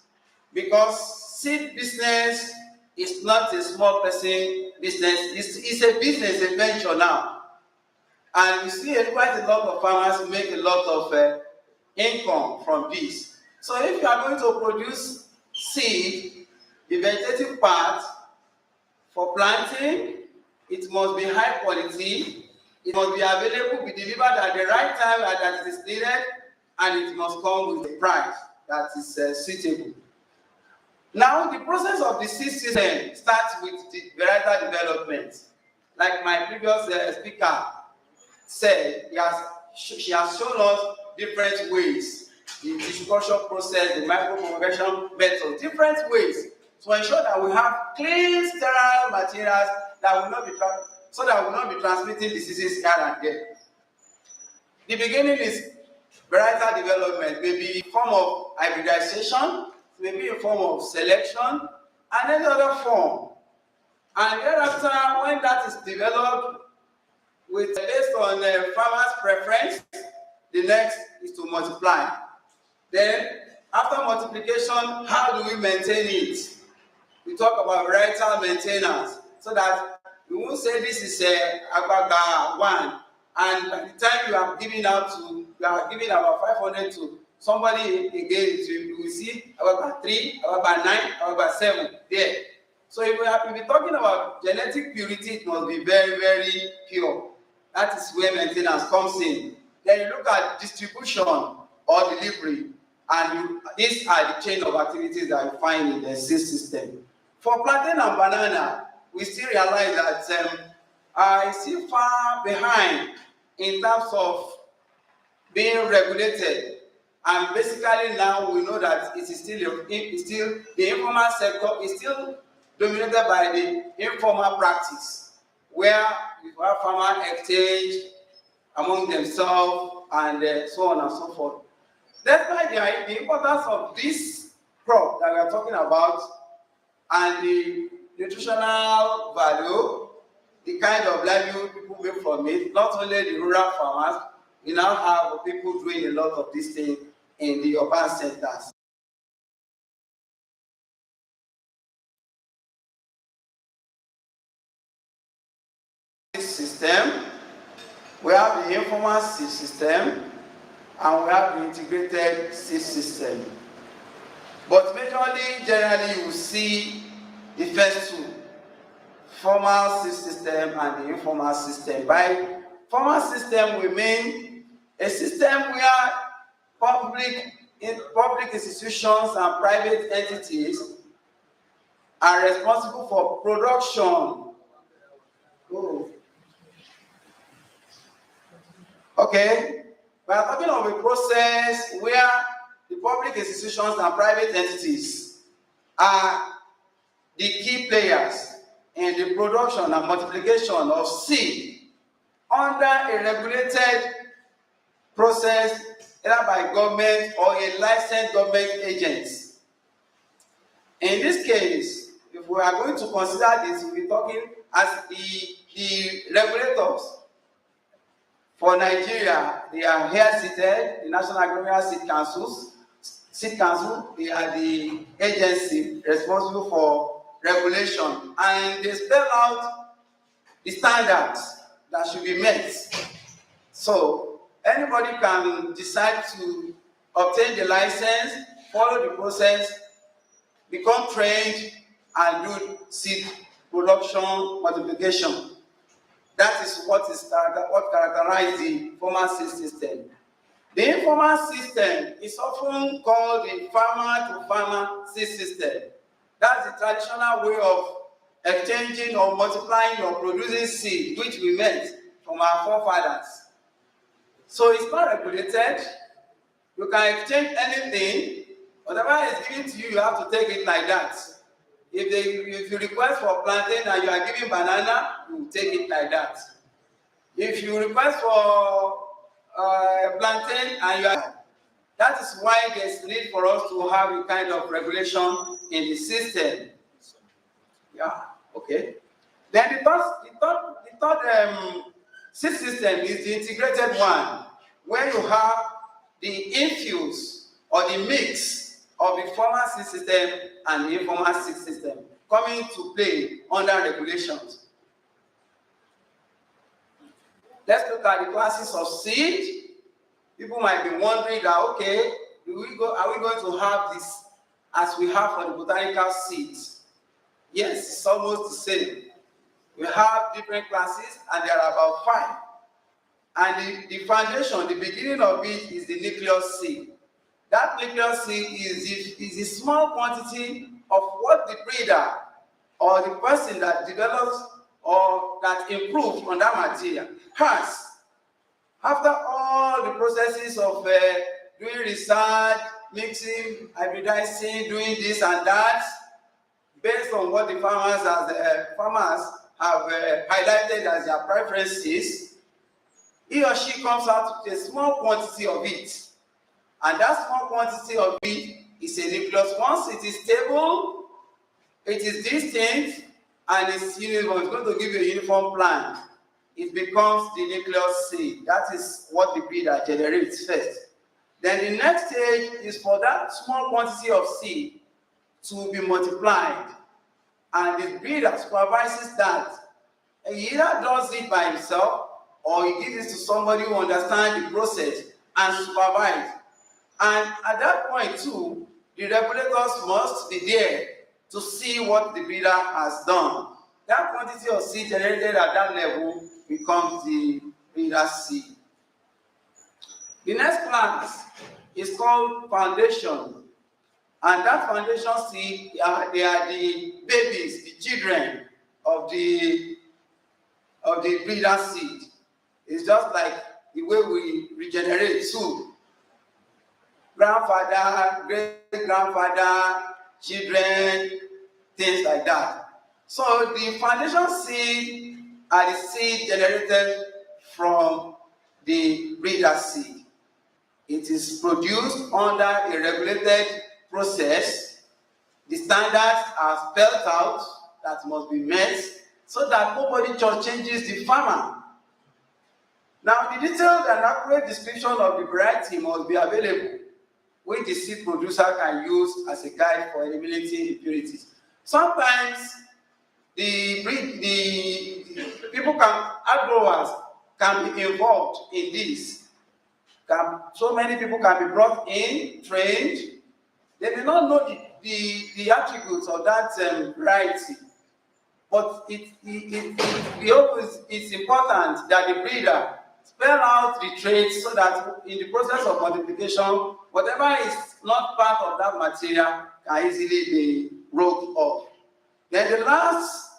[SPEAKER 6] Because seed business is not a small person business, it's a business, a venture now. And you see quite a lot of farmers make a lot of income from this. So if you are going to produce seed, the vegetative part for planting, it must be high quality, it must be available, be delivered at the right time that it is needed, and it must come with a price that is suitable. Now, the process of the seed system starts with the varietal development. Like my previous speaker said, she has shown us different ways, the tissue culture process, the micropropagation method, different ways to ensure that we have clean, sterile materials that will not be so that we will not be transmitting diseases here and there. The beginning is varietal development, maybe in form of hybridization, maybe in form of selection, and any other form. And thereafter, when that is developed, based on farmers' preference, the next is to multiply. Then, after multiplication, how do we maintain it? We talk about varietal maintenance, so that we won't say this is Agbaga 1, and by the time you are giving about 500 to somebody again, you will see Agbaga 3, Agbaga 9, Agbaga 7 there. So if we be talking about genetic purity, it must be very, very pure. That is where maintenance comes in. Then you look at distribution or delivery, and these are the chain of activities that you find in the seed system. For plantain and banana, we still realize that it's still far behind in terms of being regulated. And basically now we know that it is still the informal sector is still dominated by the informal practice, where you have farmer exchange among themselves and so on and so forth. That's why the importance of this crop that we are talking about and the nutritional value, the kind of livelihood people make from it, not only the rural farmers, we now have people doing a lot of these things in the urban centers. This system, we have the informal seed system and we have the integrated seed system. But majorly, generally, you will see the first two, formal seed system and the informal system. By formal system, we mean a system where public institutions and private entities are responsible for production. Oh. Okay, we are talking of a process where the public institutions and private entities are the key players in the production and multiplication of seed under a regulated process either by government or a licensed government agent. In this case, if we are going to consider this, we'll be talking as the regulators. For Nigeria, they are here seated, the National Agrarian Seed Council, they are the agency responsible for regulation, and they spell out the standards that should be met. So anybody can decide to obtain the license, follow the process, become trained, and do seed production multiplication. That is what characterizes the formal seed system. The informal system is often called the farmer-to-farmer seed system. That's the traditional way of exchanging or multiplying or producing seed, which we met from our forefathers. So it's not regulated. You can exchange anything. Whatever is given to you, you have to take it like that. If you request for plantain and you are giving banana, you take it like that. If you request for plantain and you are, that is why there's need for us to have a kind of regulation in the system. Yeah, okay. Then the third seed system is the integrated one, where you have the infuse or the mix of the formal seed system and the informal seed system coming to play under regulations. Let's look at the classes of seed. People might be wondering that, okay, are we going to have this as we have for the botanical seeds? Yes, it's almost the same. We have different classes, and there are about 5. And the foundation, the beginning of it is the nucleus seed. That nucleus seed is a small quantity of what the breeder or the person that develops or that improves on that material has. After all the processes of doing research, mixing, hybridizing, doing this and that, based on what the farmers have highlighted as their preferences, he or she comes out with a small quantity of it. And that small quantity of it is a nucleus. Once it is stable, it is distinct, and it's uniform. It's going to give you a uniform plant. It becomes the nucleus seed. That is what the breeder generates first. Then the next stage is for that small quantity of seed to be multiplied. And the breeder supervises that. He either does it by himself or he gives it to somebody who understands the process and supervise. And at that point too, the regulators must be there to see what the breeder has done. That quantity of seed generated at that level becomes the breeder's seed. The next class is called foundation. And that foundation seed, they are the babies, the children of the breeder seed. It's just like the way we regenerate too. Grandfather, great-grandfather, children, things like that. So the foundation seed are the seed generated from the breeder seed. It is produced under a regulated process. The standards are spelled out that must be met so that nobody just changes the farmer. Now, the detailed and accurate description of the variety must be available, which the seed producer can use as a guide for eliminating impurities. Sometimes the people growers can be involved in this. So many people can be brought in, trained. They may not know the attributes of that variety, but it's important that the breeder spell out the traits so that in the process of multiplication, whatever is not part of that material can easily be wrote off. Then the last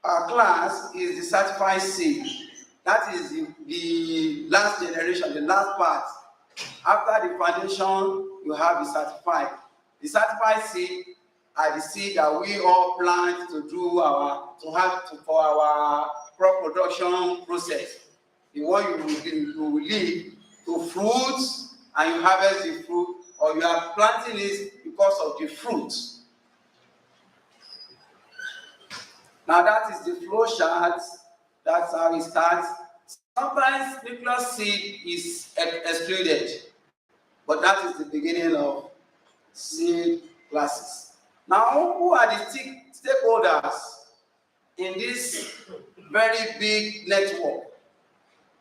[SPEAKER 6] class is the certified seed. That is the last generation, the last part. After the foundation, you have the certified. The certified seed are the seed that we all plant to do for our crop production process. The one you will lead to fruits and you harvest the fruit, or you are planting it because of the fruit. Now that is the flow chart. That's how it starts. Sometimes nucleus seed is excluded, but that is the beginning of seed classes. Now, who are the stakeholders in this very big network?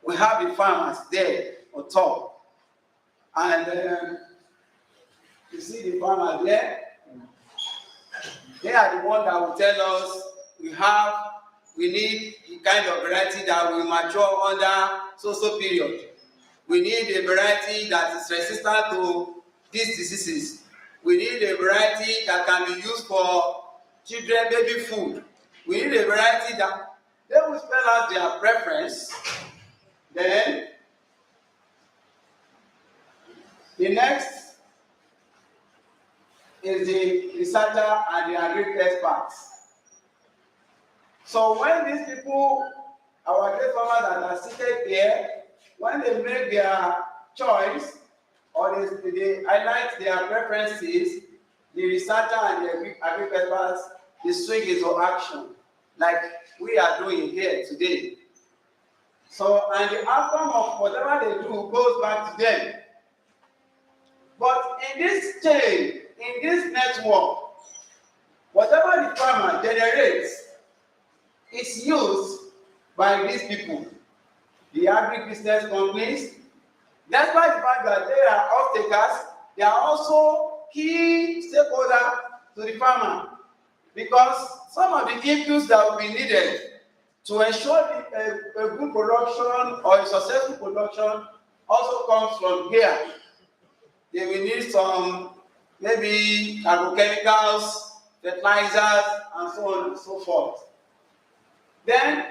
[SPEAKER 6] We have the farmers there on top. And you see the farmers there? They are the ones that will tell us we need the kind of variety that will mature under so period. We need a variety that is resistant to these diseases. We need a variety that can be used for children baby food. We need a variety that they will spell out their preference. Then the next is the researcher and the agri experts. So when these people, our great farmers that are seated here, when they make their choice or they highlight their preferences, the researcher and the agri experts, they swing into action, like we are doing here today. So, and the outcome of whatever they do goes back to them. But in this chain, in this network, whatever the farmer generates is used by these people, the agribusiness companies. Despite the fact that they are off-takers, they are also key stakeholders to the farmer, because some of the inputs that will be needed to ensure a good production or a successful production also comes from here. They will need some, maybe agrochemicals, fertilizers, and so on and so forth. Then,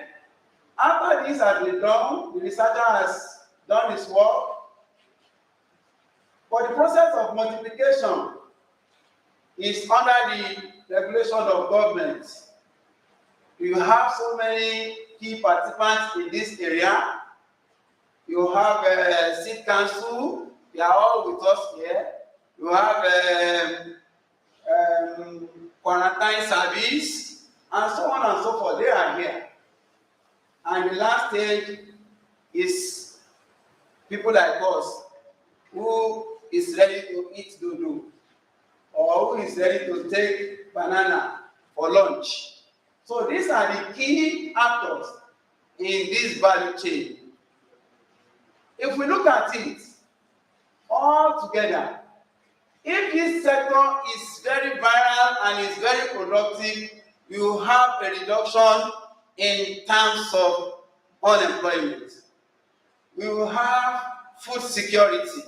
[SPEAKER 6] after this has been done, the researcher has done his work. But the process of multiplication is under the regulation of government. You have so many key participants in this area. You have a seed council, they are all with us here. You have quarantine service, and so on and so forth. They are here. And the last stage is people like us who is ready to eat dodo, or who is ready to take banana for lunch. So these are the key actors in this value chain. If we look at it all together, if this sector is very viral and is very productive, we will have a reduction in terms of unemployment. We will have food security.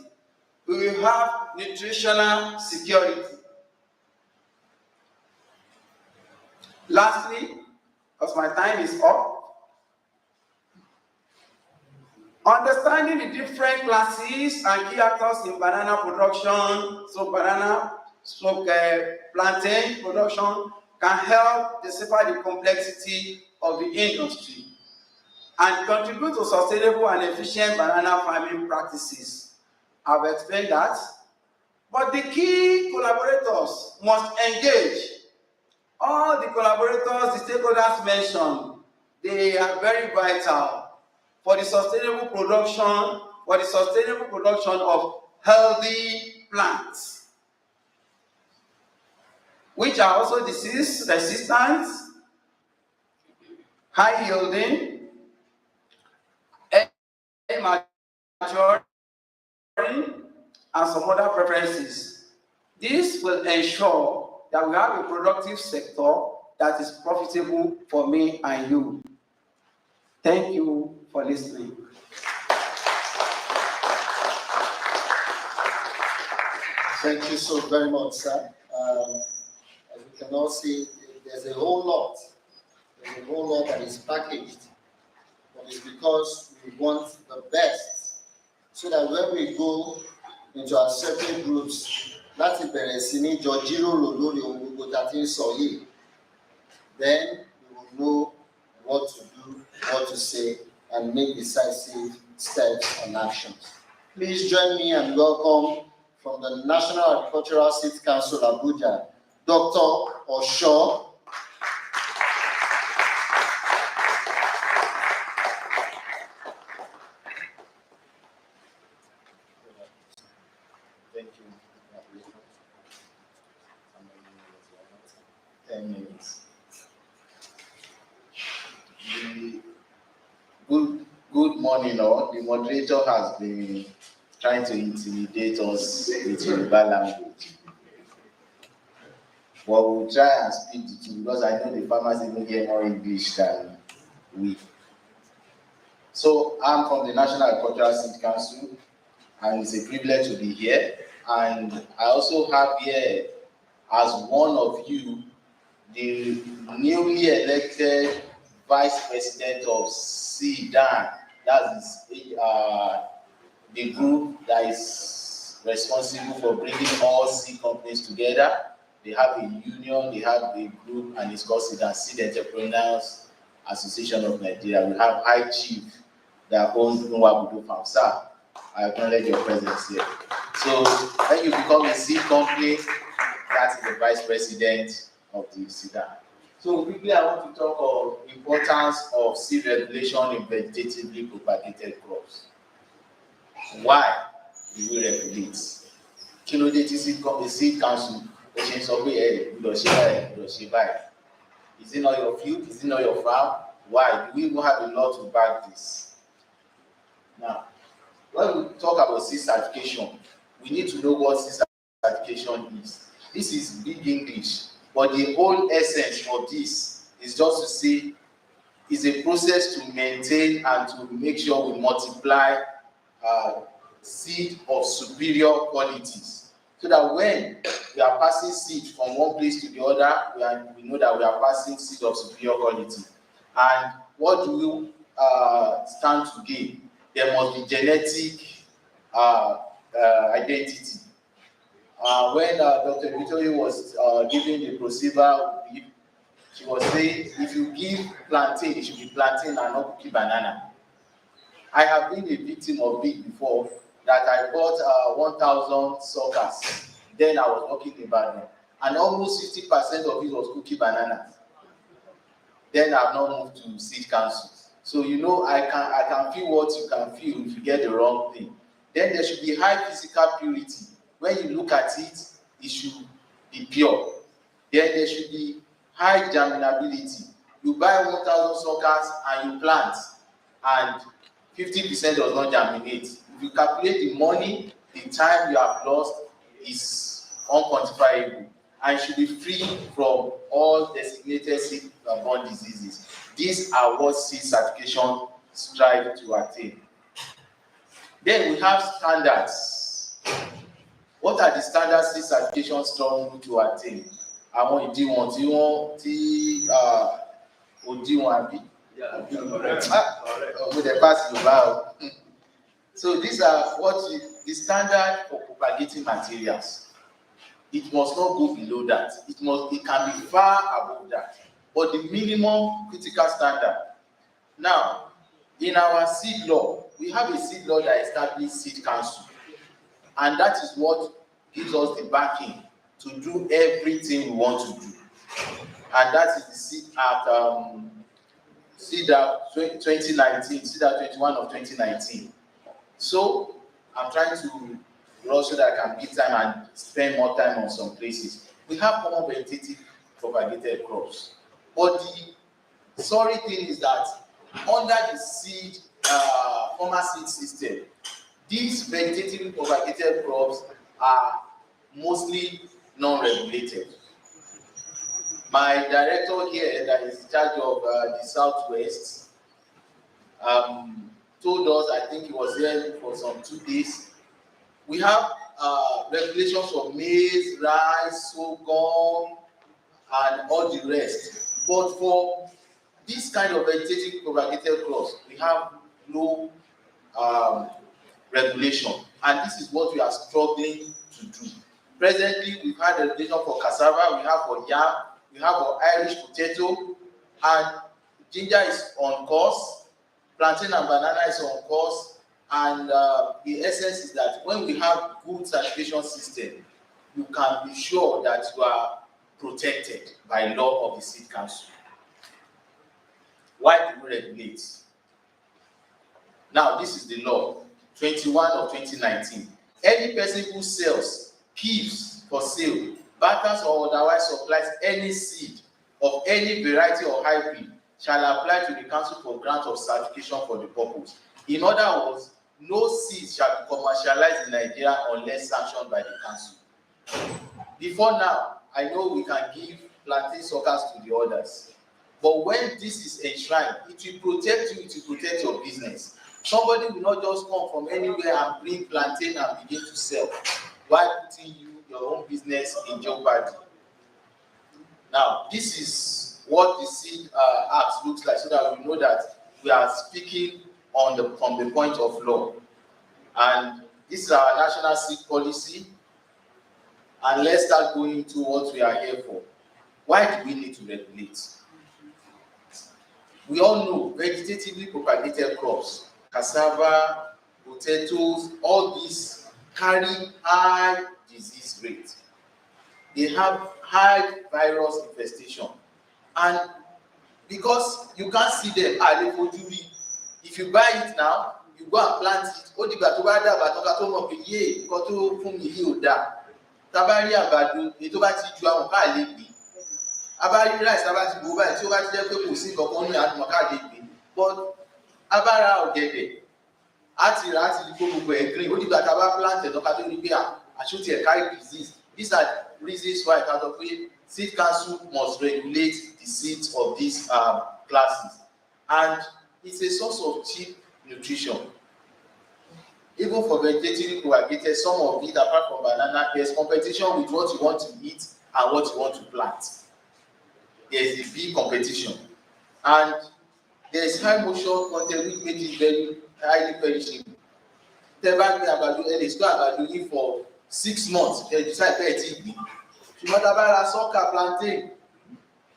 [SPEAKER 6] We will have nutritional security. Lastly, because my time is up, understanding the different classes and key actors in banana production, so banana plantain production, can help decipher the complexity of the industry and contribute to sustainable and efficient banana farming practices. I've explained that. But the key collaborators must engage. All the collaborators, the stakeholders mentioned, they are very vital for the sustainable production of healthy plants, which are also disease resistant, high yielding, maturing, and some other preferences. This will ensure that we have a productive sector that is profitable for me and you. Thank you for listening.
[SPEAKER 4] Thank you so very much, sir. As you can all see, there's a whole lot. There's a whole lot that is packaged. But it's because we want the best. So that when we go into our separate groups, láti bẹ̀rẹ̀ sí ní jọ jíròrò lórí ohun gbogbo tá a ti ń sọ yìí, then we will know what to do, what to say, and make decisive steps and actions. Please join me and welcome from the National Agricultural Seed Council, Abuja, Dr. Osho. Thank you. 10 minutes.
[SPEAKER 7] Good morning, all. The moderator has been trying to intimidate us with Yoruba language. But we'll try and speak the two, because I know the farmers even hear more English than we. So I'm from the National Agricultural Seed Council, and it's a privilege to be here. And I also have here, as one of you, the newly elected Vice President of CDAN. That is the group that is responsible for bringing all seed companies together. They have a union, they have a group, and it's called CDAN, Seed Entrepreneurs Association of Nigeria. We have High Chief that owns Nwabudo Farm. Sir, I acknowledge your presence here. So when you become a seed company, that is the Vice President of the CDAN. So quickly, I want to talk of importance of seed regulation in vegetatively propagated crops. Why do we regulate? Kí ló dé tí seed council ó ṣe ń sọ pé ẹ gbọ́dọ̀ ṣe báyìí, gbọ́dọ̀ ṣe báyìí? Is it not your field? Is it not your farm? Why? Do we even have a law to back this? Now, when we talk about seed certification, we need to know what seed certification is. This is big English, but the whole essence of this is just to say it's a process to maintain and to make sure we multiply seed of superior qualities, so that when we are passing seed from one place to the other, we know that we are passing seed of superior quality. And what do we stand to gain? There must be genetic identity. When Dr. Victoria was giving the Prossiva, she was saying if you give plantain, it should be plantain and not cookie banana. I have been a victim of it before, that I bought 1,000 suckers. Then I was working in Ibadan, and almost 50% of it was cookie banana. Then I've now moved to seed council. So you know, I can feel what you can feel if you get the wrong thing. Then there should be high physical purity. When you look at it, it should be pure. Then there should be high germinability. You buy 1,000 suckers and you plant, and 50% does not germinate. If you calculate the money, the time you have lost is unquantifiable, and should be free from all designated seed-borne diseases. These are what seed certification strive to attain. Then we have standards. What are the standards seed certification strive to attain? Àwọn ìdíwọ̀n tí òdiwọ̀n àbí? With the past Yorùbá. So these are the standard for propagating materials. It must not go below that. It can be far above that. But the minimum critical standard. Now, in our seed law, we have a seed law that establishes seed council, and that is what gives us the backing to do everything we want to do. And that is the seed at CEDA 2019, CEDA 21 of 2019. So I'm trying to rush so that I can give time and spend more time on some places. We have common vegetative propagated crops. But the sorry thing is that under the seed, former seed system, these vegetatively propagated crops are mostly non-regulated. My director here, that is in charge of the Southwest, told us, I think he was here for some 2 days, we have regulations for maize, rice, sorghum, and all the rest. But for this kind of vegetative propagated crops, we have no regulation. And this is what we are struggling to do. Presently, we've had regulation for cassava, we have for yam, we have for Irish potato, and ginger is on course, plantain and banana is on course, and the essence is that when we have good certification system, you can be sure that you are protected by law of the seed council. Why do we regulate? Now, this is the law, 21 of 2019. Any person who sells, keeps for sale, barters or otherwise supplies any seed of any variety or hybrid shall apply to the council for grant of certification for the purpose. In other words, no seed shall be commercialized in Nigeria unless sanctioned by the council. Before now, I know we can give plantain suckers to the others. But when this is enshrined, it will protect you, it will protect your business. Somebody will not just come from anywhere and bring plantain and begin to sell, while putting your own business in jeopardy. Now, this is what the seed act looks like, so that we know that we are speaking from the point of law. And this is our national seed policy. And let's start going into what we are here for. Why do we need to regulate? We all know vegetatively propagated crops, cassava, potatoes, all these carry high disease rate. They have high virus infestation. And because you can't see them, if you buy it now, you go and plant it. Ó dìgbà tó bá dàgbà tó ká tó mọ̀ pé yé nǹkan tó fún mi yìí ò dáa. Tá bá rí àgbàdo èyí tó bá ti ju àwọn káà lè gbé. A bá rí rice tá bá ti gbó báyìí tí ó bá ti jẹ́ pé kò sí nǹkan kan ní àdùnmọ̀ káà lè gbé. But a bá ra ọ̀gẹ̀dẹ̀ á ti rà á ti di kó gbogbo ẹ̀ green. Ó dìgbà tá bá plant ẹ̀ tó ká tó rí pé àṣùtì ẹ̀ carry disease. These are reasons why ká sọ pé seed council must regulate the seeds of these classes, and it's a source of cheap nutrition. Even for vegetatively propagated, some of it apart from banana, there's competition with what you want to eat and what you want to plant. There's a big competition, and there's high moisture content which makes it very highly perishable. Tẹ́ bá gbé àgbàdo ẹ lè store àgbàdo yìí for 6 months ẹ decide pé ẹ ti gbìn. Ṣùgbọ́n tá bá ra sọ́kà plantain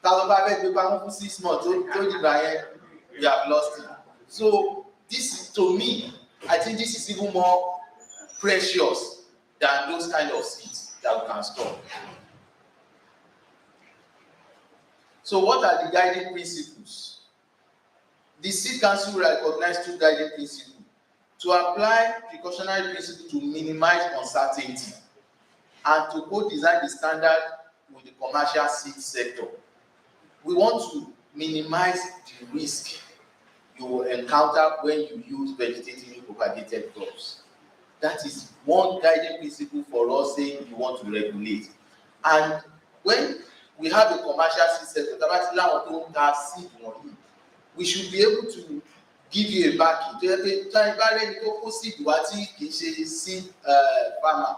[SPEAKER 7] tá ló bá fẹ́ gbé pamọ́ fún 6 months tó dìgbà yẹn we have lost it. So this is, to me, I think this is even more precious than those kind of seeds that we can store. So what are the guiding principles? The Seed Council recognized 2 guiding principles. To apply precautionary principle to minimize uncertainty and to co-design the standard with the commercial seed sector. We want to minimize the risk you will encounter when you use vegetatively propagated crops. That is one guiding principle for us saying you want to regulate. And when we have a commercial seed sector, we should be able to give you a backing. To seed farmer,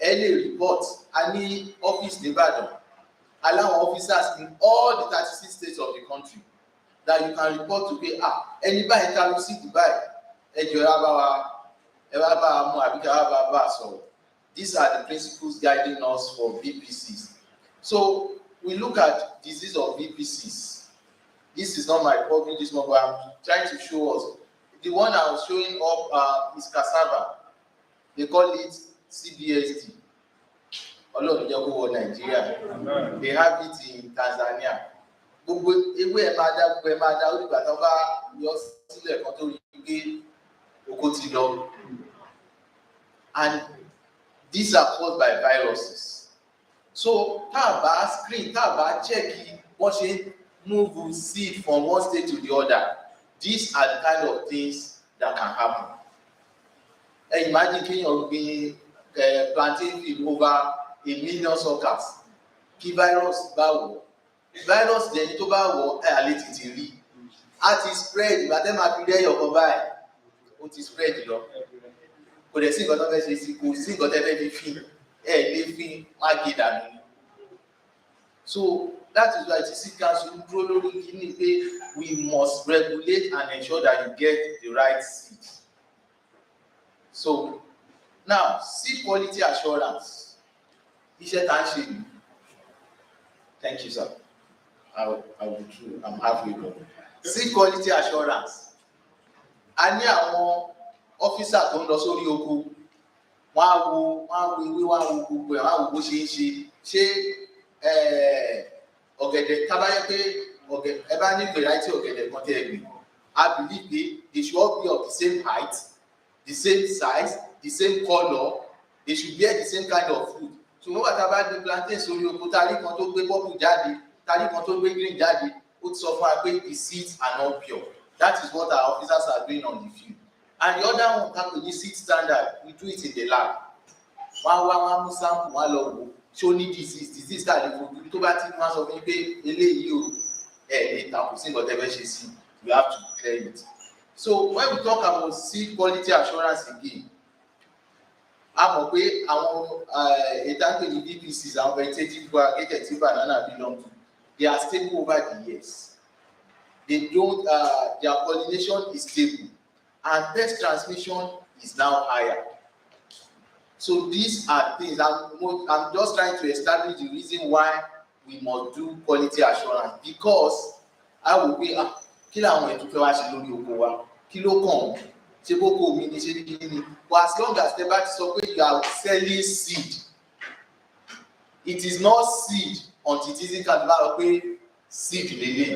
[SPEAKER 7] any report, any office in Ibadan, allow officers in all the 36 states of the country that you can report to pay anybody enter seed Dubai, these are the principles guiding us for VPCs. So we look at disease of VPCs. This is not my problem this month, but I'm trying to show us. The one I was showing up is cassava. They call it CBSD. Nigeria. They have it in Tanzania. And these are caused by viruses. So, screen, check what move seed from one state to the other. These are the kind of things that can happen. And imagine you're being planting field over 1 million suckers. Kí virus bá wọ̀. Virus dẹni tó bá wọ̀ àlè tètè rí. A ti spread ìgbà tẹ́ máa fi rí ẹyọ kan báyìí. Ó ti spread lọ. Kò dẹ̀ sí nǹkan tó fẹ́ ṣe sí, kò sí nǹkan tẹ́ fẹ́ fi fín. Lè fín má gé dànù. So that is why the Seed Council dúró lórí kíní pé we must regulate and ensure that you get the right seed. So now, seed quality assurance. Iṣẹ́ tá ń ṣe yìí. Thank you, sir. I'll be true. I'm halfway done. Seed quality assurance. A ní àwọn ọ́físà tó ń lọ sórí oko. Wọ́n á wo ìwé, wọ́n á wo gbogbo ẹ̀, wọ́n á wo bó ṣe ń ṣe. Ṣé ọ̀gẹ̀dẹ̀ tábáyé pé ẹ bá ní variety ọ̀gẹ̀dẹ̀ kan tẹ́ ẹ gbìn. I believe they should all be of the same height, the same size, the same color. They should bear the same kind of fruit. So wọ́n bàtà bá gbé plantain sórí oko, tarí kan tó gbé purple jáde, tarí kan tó gbé green jáde, ó ti sọ fún wa pé the seeds are not pure. That is what our officers are doing on the field. And the other one, that the seed standard, we do it in the lab. Wọ́n mú sample, wọ́n lọ wò, ṣó ní disease tá a lè fojú tó bá ti máa sọ fún yín pé eléyìí o lè takò sí nǹkan tẹ́ fẹ́ ṣe sí, you have to clear it. So when we talk about seed quality assurance again, a mọ̀ pé àwọn ìtàgbé ní VPCs, àwọn vegetative propagated tí banana belong to, they are stable over the years. They don't, their pollination is stable, and pest transmission is now higher. So these are things, I'm just trying to establish the reason why we must do quality assurance, because I will be, kí làwọn ètò fẹ́ wá ṣe lórí oko wa, kí ló kàn ṣe boko mi ní ṣe ní kíní ni, but as long as the bá ti sọ pé you are selling seed, it is not seed until it is kan bá rọ pé seed lele.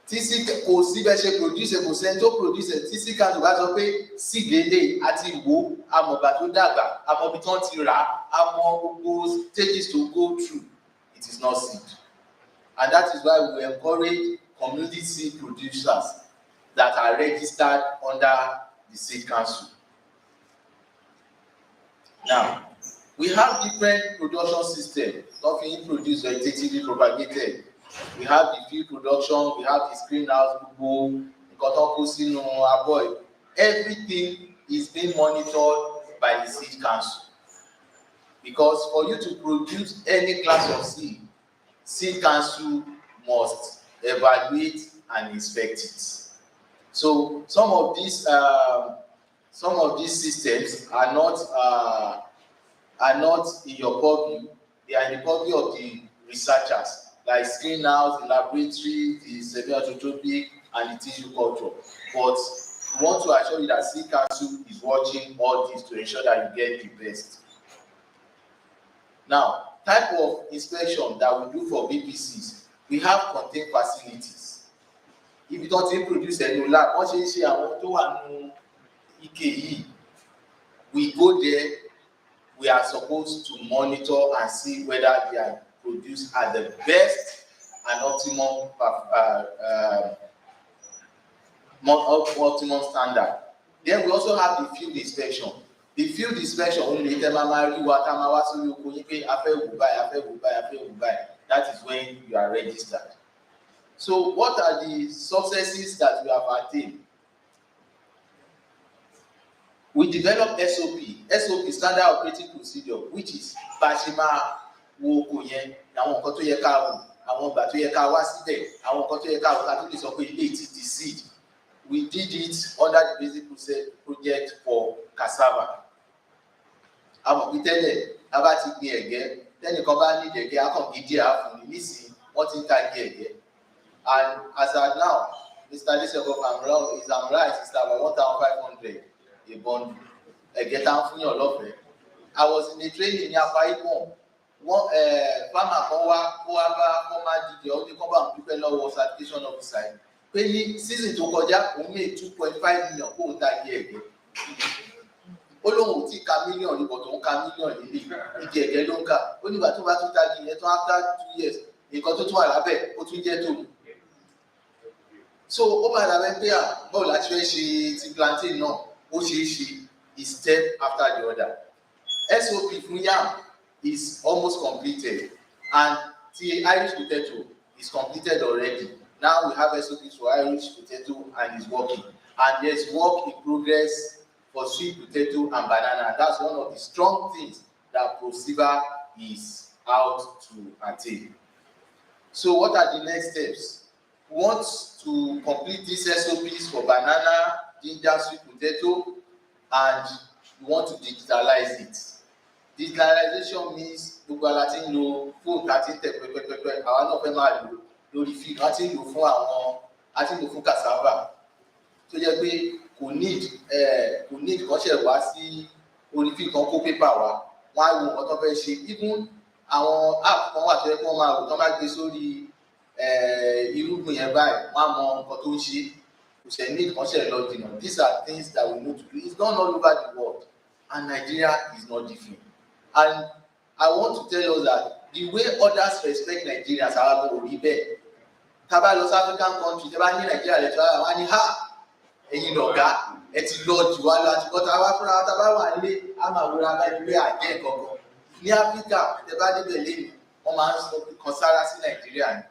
[SPEAKER 7] TC kò sí bẹ́ẹ̀ ṣe produce kò sẹ́ni tó produce TC Council bá sọ pé seed lele àti ìwò amọ̀gbà tó dàgbà amọ̀bí tí wọ́n ti rà amọ̀ gbogbo stages to go through. It is not seed. And that is why we encourage community seed producers that are registered under the Seed Council. Now, we have different production systems. Nothing produced vegetatively propagated. We have the field production, we have the greenhouse, avoid. Everything is being monitored by the Seed Council. Because for you to produce any class of seed, Seed Council must evaluate and inspect it. So some of these systems are not in your purview. They are in the purview of the researchers, like greenhouse, the laboratory, the semi-autotropic, and the tissue culture. But we want to assure you that Seed Council is watching all this to ensure that you get the best. Now, type of inspection that we do for BPCs, we have contained facilities. If you don't produce any lab, what you see, I want to EKE. We go there, we are supposed to monitor and see whether they are produced at the best and optimum standard. Then we also have the field inspection. The field inspection only that is when you are registered. So what are the successes that we have attained? We developed SOP, standard operating procedure, which is Bashima Wokoyen, àwọn nǹkan tó yẹ ká wò, àwọn ìgbà tó yẹ ká wá síbẹ̀, àwọn nǹkan tó yẹ ká wò ká tó lè sọ pé ilé ti di seed. We did it under the basic process project for cassava. Àmọ́ pé tẹ́lẹ̀ a bá ti gbin ẹ̀gẹ́, tẹ́nìkan bá ní ẹ̀gẹ́ akọ̀gbìn díẹ̀ á fún mi nísìnyí wọ́n ti ń ta igi ẹ̀gẹ́. And as at now, Mr. Liseko I'm right, it's about 1,500 a bundle. Ẹ̀gẹ́ tá ń fún yàn lọ́fẹ̀ẹ́. I was in a training ní Akwa Ibom. Wọ́n farmer kan wá kó wá bá former DD ó ní kó bá ń dúpẹ́ lọ́wọ́ certification officer pé ní season tó kọjá òun lè 2.5 million kó ń ta igi ẹ̀gẹ́. Ó lóun ò tí ka mílíọ̀nù ní bọ̀tọ̀ ń ka mílíọ̀nù nílé igi ẹ̀gẹ́ ló ń kà. Ó nígbà tó bá tún ta igi yẹn tán after 2 years nǹkan tó tún wà lábẹ́ ó tún jẹ́ tòun. So ó máa dàbẹ́ pé bọ́ọ̀lù láti fẹ́ ṣe ti plantain náà ó ṣeé ṣe is step after the other. SOP fún yam is almost completed and the Irish potato is completed already. Now we have SOPs for Irish potato and it's working. And there's work in progress for sweet potato and banana. That's one of the strong things that Prossiva is out to attain. So what are the next steps? We want to complete these SOPs for banana, ginger, sweet potato, and we want to digitalize it. Digitalization means gbogbo ala ti ń lo fóònù àti tẹ̀ pẹ́pẹ́pẹ́pẹ́ àwa náà fẹ́ máa lò lórí fíìmù àti lò fún àwọn àti lò fún cassava tó jẹ́ pé kò need kan ṣe wá sí orí fíìmù kan kó pépà wá wọ́n á wo nǹkan tó fẹ́ ṣe even àwọn app kan wà tó yẹ kí wọ́n máa wò tó bá gbé sórí irúgbìn yẹn báyìí wọ́n á mọ nǹkan tó ń ṣe kò ṣe need kan ṣe lọ jìnnà. These are things that we need to do. It's done all over the world and Nigeria is not different. And I want to tell us that the way others respect Nigerians are going to be better. Taba lọ sí African country, tẹ́ bá ní Nigeria lẹ́tọ́ ara wa ní ẹ̀yin lọ̀gá ẹ ti lọ jù wá lọ àti bọ́tà wá fúnra taba wà nílé a máa wúra bá ilé àjẹ́ kankan. Ní Áfíríkà tẹ́ bá débẹ̀ lẹ́nu wọ́n máa ń sọ kan sára sí Nàìjíríà ni.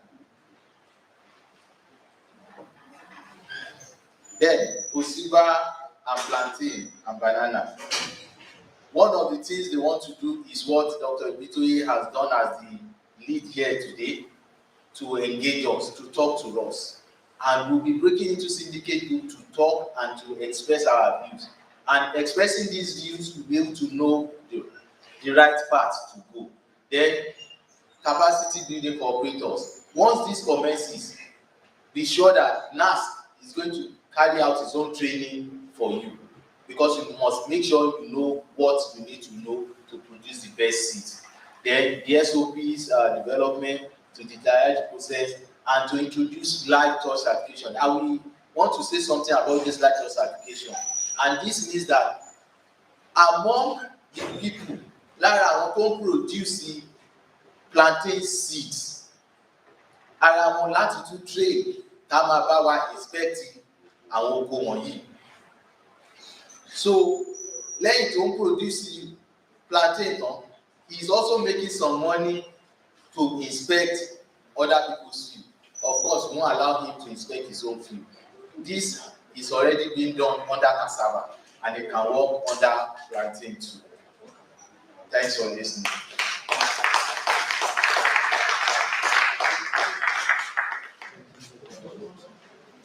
[SPEAKER 7] Then Prossiva and plantain and banana. One of the things they want to do is what Dr. Bitoye has done as the lead here today, to engage us, to talk to us. And we'll be breaking into syndicate group to talk and to express our views. And expressing these views, we'll be able to know the right path to go. Then, capacity building for operators. Once this commences, be sure that NAS is going to carry out its own training for you. Because you must make sure you know what you need to know to produce the best seed. then the SOPs development to the triage process, and to introduce light touch certification. And we want to say something about this light touch certification. And this means that among the people, lára àwọn tó ń produce plantain seeds, ara wọn láti tún trade ká máa bá wa inspect àwọn oko wọ̀nyí. So lẹ́yìn tó ń produce plantain tán, he is also making some money to inspect other people's field. Of course, we won't allow him to inspect his own field. This is already being done under cassava, and it can work under plantain too. Thanks for listening.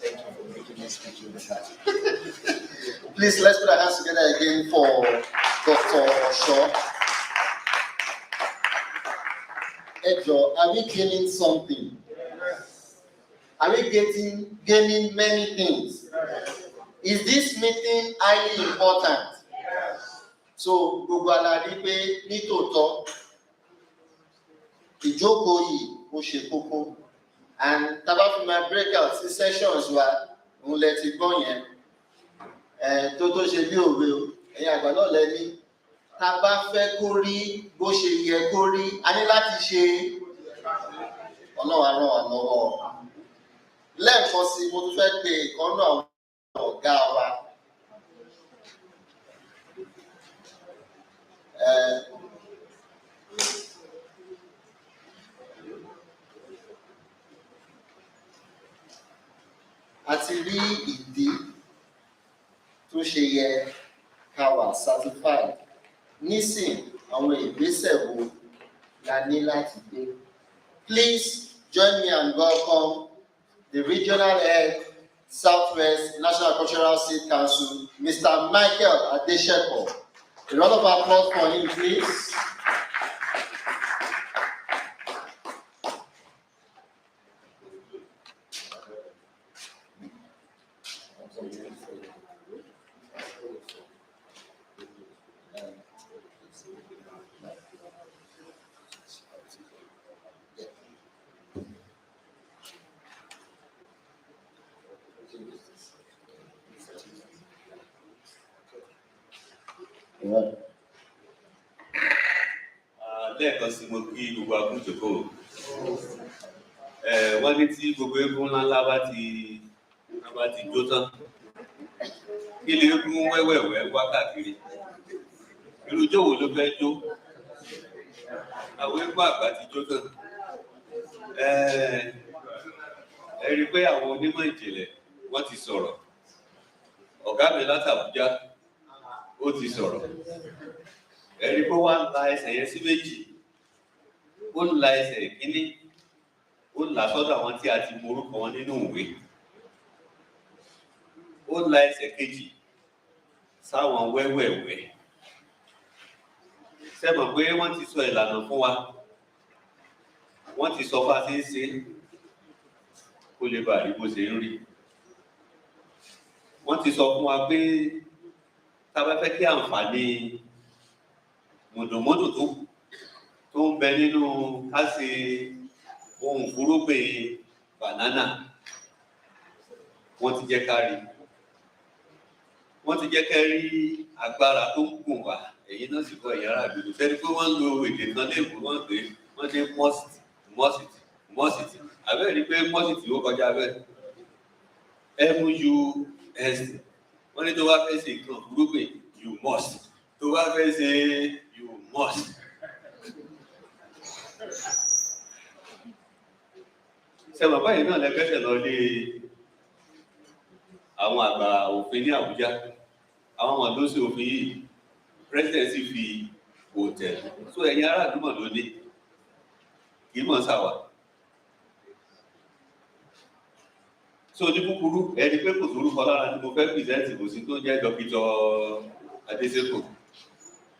[SPEAKER 7] Thank you for making me speak with that.
[SPEAKER 4] Please, let's put our hands together again for Dr. Osho. Ejo, are we gaining something? Are we gaining many things? Is this meeting highly important? So, gbogbo ala rí pé nítòótọ́ ìjókòó yìí ó ṣe kókó, and tá bá fi máa break out sí sessions wa òun lẹ ti gbọ́ yẹn tó ṣe bí òwe o ẹ̀yin àgbà náà lẹ ní tá bá fẹ́ kó rí bó ṣe yẹ kó rí a ní láti ṣe Ọlọ́run á ràn wá lọ́wọ́. Lẹ́ẹ̀kan sí mo tún fẹ́ pe ìkànnì àwọn ọ̀gá wa. A ti rí ìdí tó ṣe yẹ ká wà certified. Nísìn àwọn ìgbésẹ̀ wo la ní láti gbé? Please join me and welcome the Regional Head, Southwest National Cultural Seed Council, Mr. Michael Adesheko. A round of applause for him, please.
[SPEAKER 8] Lẹ́ẹ̀kan sí mo kí gbogbo àkójọpọ̀ wọ́n ní tí gbogbo eégún ńláńlá bá ti jó tán kí lè eégún wẹ́wẹ̀wẹ́ wá káàkiri irú ijó wo ló fẹ́ jó àwọn eégún àgbà ti jó tán ẹ rí i pé àwọn onímọ̀ ìjìnlẹ̀ wọ́n ti sọ̀rọ̀ ọ̀gá mi láti Àbújá ó ti sọ̀rọ̀ ẹ̀rí pé wá ń la ẹsẹ̀ yẹn sí méjì ó ń la ẹsẹ̀ ìkíní ó ń là sọ́dọ̀ àwọn tí a ti mọ orúkọ wọn nínú ìwé ó ń la ẹsẹ̀ kejì sáwọn wẹ́wẹ̀wẹ́ sẹ́mọ̀ pé wọ́n ti sọ ìlànà fún wa wọ́n ti sọ bá a ti ń ṣe kó lè bàa rí bó ṣe ń rí wọ́n ti sọ fún wa pé tá a bá fẹ́ kí àǹfààní mọ̀dọ̀mọ́dò tó ń bẹ nínú ká ṣe ohun fúrúgbìn banana wọ́n ti jẹ́ ká rí wọ́n ti jẹ́ ká rí agbára tó ń gùn wá èyí náà sì kọ́ ìyára àgbègbè fẹ́ni pé wọ́n ń lo èdè kan léèbù wọ́n pé wọ́n ní mọ́sìtì àbẹ́rẹ́ ni pé mọ́sìtì ó kọjá bẹ́ẹ̀ MUST wọ́n ní tó bá fẹ́ ṣe nǹkan fúrúgbìn you must tó bá fẹ́ ṣe you must. Ṣé bàbá yìí náà lẹ́gbẹ́sẹ̀ lọ lé àwọn àgbà òfin ní Àbújá àwọn ọmọ tó ṣe òfin yìí president sì fi òtẹ̀ so ẹ̀yin ará àdúgbò ló ní kì í mọ̀ sáwà. So ní kúkúrú ẹni pé kò sórúkọ lára tí mo fẹ́ pìrìsẹ́ǹtì kò sí tó jẹ́ dókítà Adéṣekò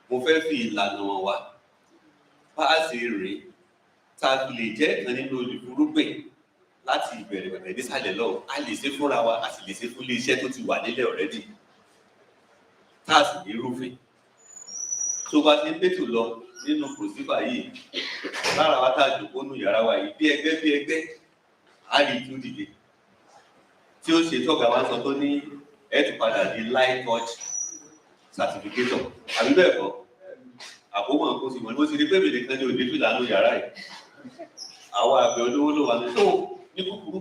[SPEAKER 8] mo fẹ́ fi ìlànà wọn wá páàsì rèé tá a fi lè jẹ́ ìkan nínú olùfúrúgbìn láti ìbẹ̀rẹ̀ pẹ̀pẹ̀ nísàlẹ̀ lọ́wọ́ a lè ṣe fúnra wa a sì lè ṣe fún iléeṣẹ́ tó ti wà nílẹ̀ ọ̀rẹ́dì tá a sì ní irúfin tó bá ti ń bètò lọ nínú Prossiva yìí lára wa tá a jòkó nù yàrá wa yìí bí ẹgbẹ́ á rí tú dìde tí ó ṣe tọ́gà wá sọ tó ní ẹ̀ tún padà di light touch certificator àbí bẹ́ẹ̀ kọ́ àkómọ̀ kó sì mọ̀ ní mo ti rí pé bèèrè kan ní òde fìlà nù yàrá yìí àwọn àgbẹ̀ olówó ló wà ní tó ní kúkúrú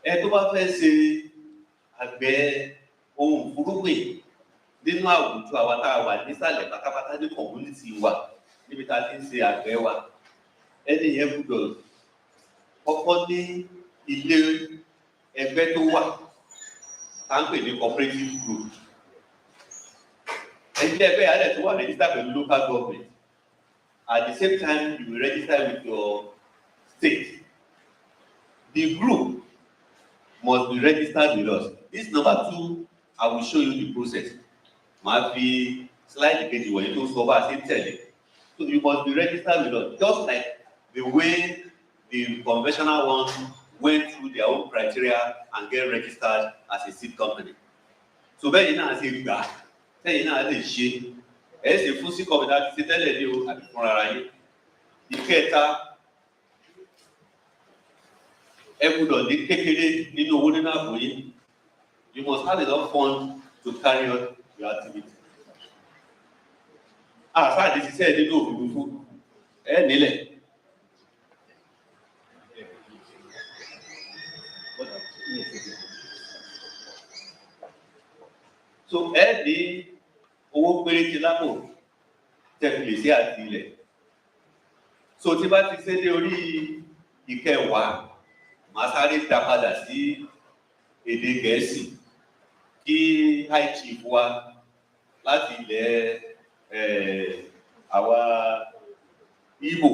[SPEAKER 8] ẹ tó bá fẹ́ ṣe àgbẹ̀ ohun fúrúgbìn nínú àwùjọ àwa tá a wà nísàlẹ̀ pátápátá ní community wa níbi tá a ti ń ṣe àgbẹ̀ wa ẹni yẹn gbọ́dọ̀ kọ́kọ́ ní ilé ẹgbẹ́ tó wà tá ń pè ní cooperative group ẹgbẹ́ ẹgbẹ́ yàrá tó wà register pẹ̀lú local government at the same time you will register with your state. The group must be registered with us. This number 2, I will show you the process. Màá fi slide kejì wọ̀nyí tó sọ bá a ṣe ń tẹ̀lé. So you must be registered with us, just like the way the conventional ones went through their own criteria and get registered as a seed company. So bẹ́ẹ̀ ni náà ṣe gbà, bẹ́ẹ̀ ni náà lè ṣe. Ẹ ṣe fún sí kọ̀mìtà ti ṣe tẹ́lẹ̀ ní o àbí fúnra ara yín. Ìkẹta, ẹ gbọ́dọ̀ ní kékeré nínú owó nínú àpò yín. You must have enough funds to carry on your activity. Àṣà àti ṣiṣẹ́ nínú òfurufú ẹ nílẹ̀. So ẹ ní owó péréte lápò tẹ̀lé sí àti ilẹ̀. So tí bá ti ṣe dé orí ìkẹwàá, màá sáré dá padà sí èdè Gẹ̀ẹ́sì kí high chief wa láti ilẹ̀ àwa Ìgbò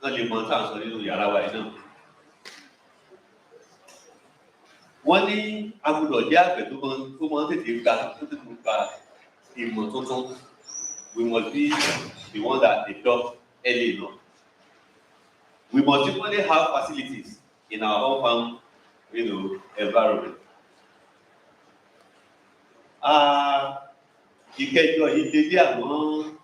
[SPEAKER 8] kan lè mọ tá à ń sọ nínú yàrá wa yìí náà. Wọ́n ní a gbọ́dọ̀ jẹ́ àgbẹ̀ tó máa ń tètè gba ìmọ̀ tuntun. We must be the one that adopt early enough. We must equally have facilities in our own farm, environment. Ìkẹjọ yìí dédé àwọn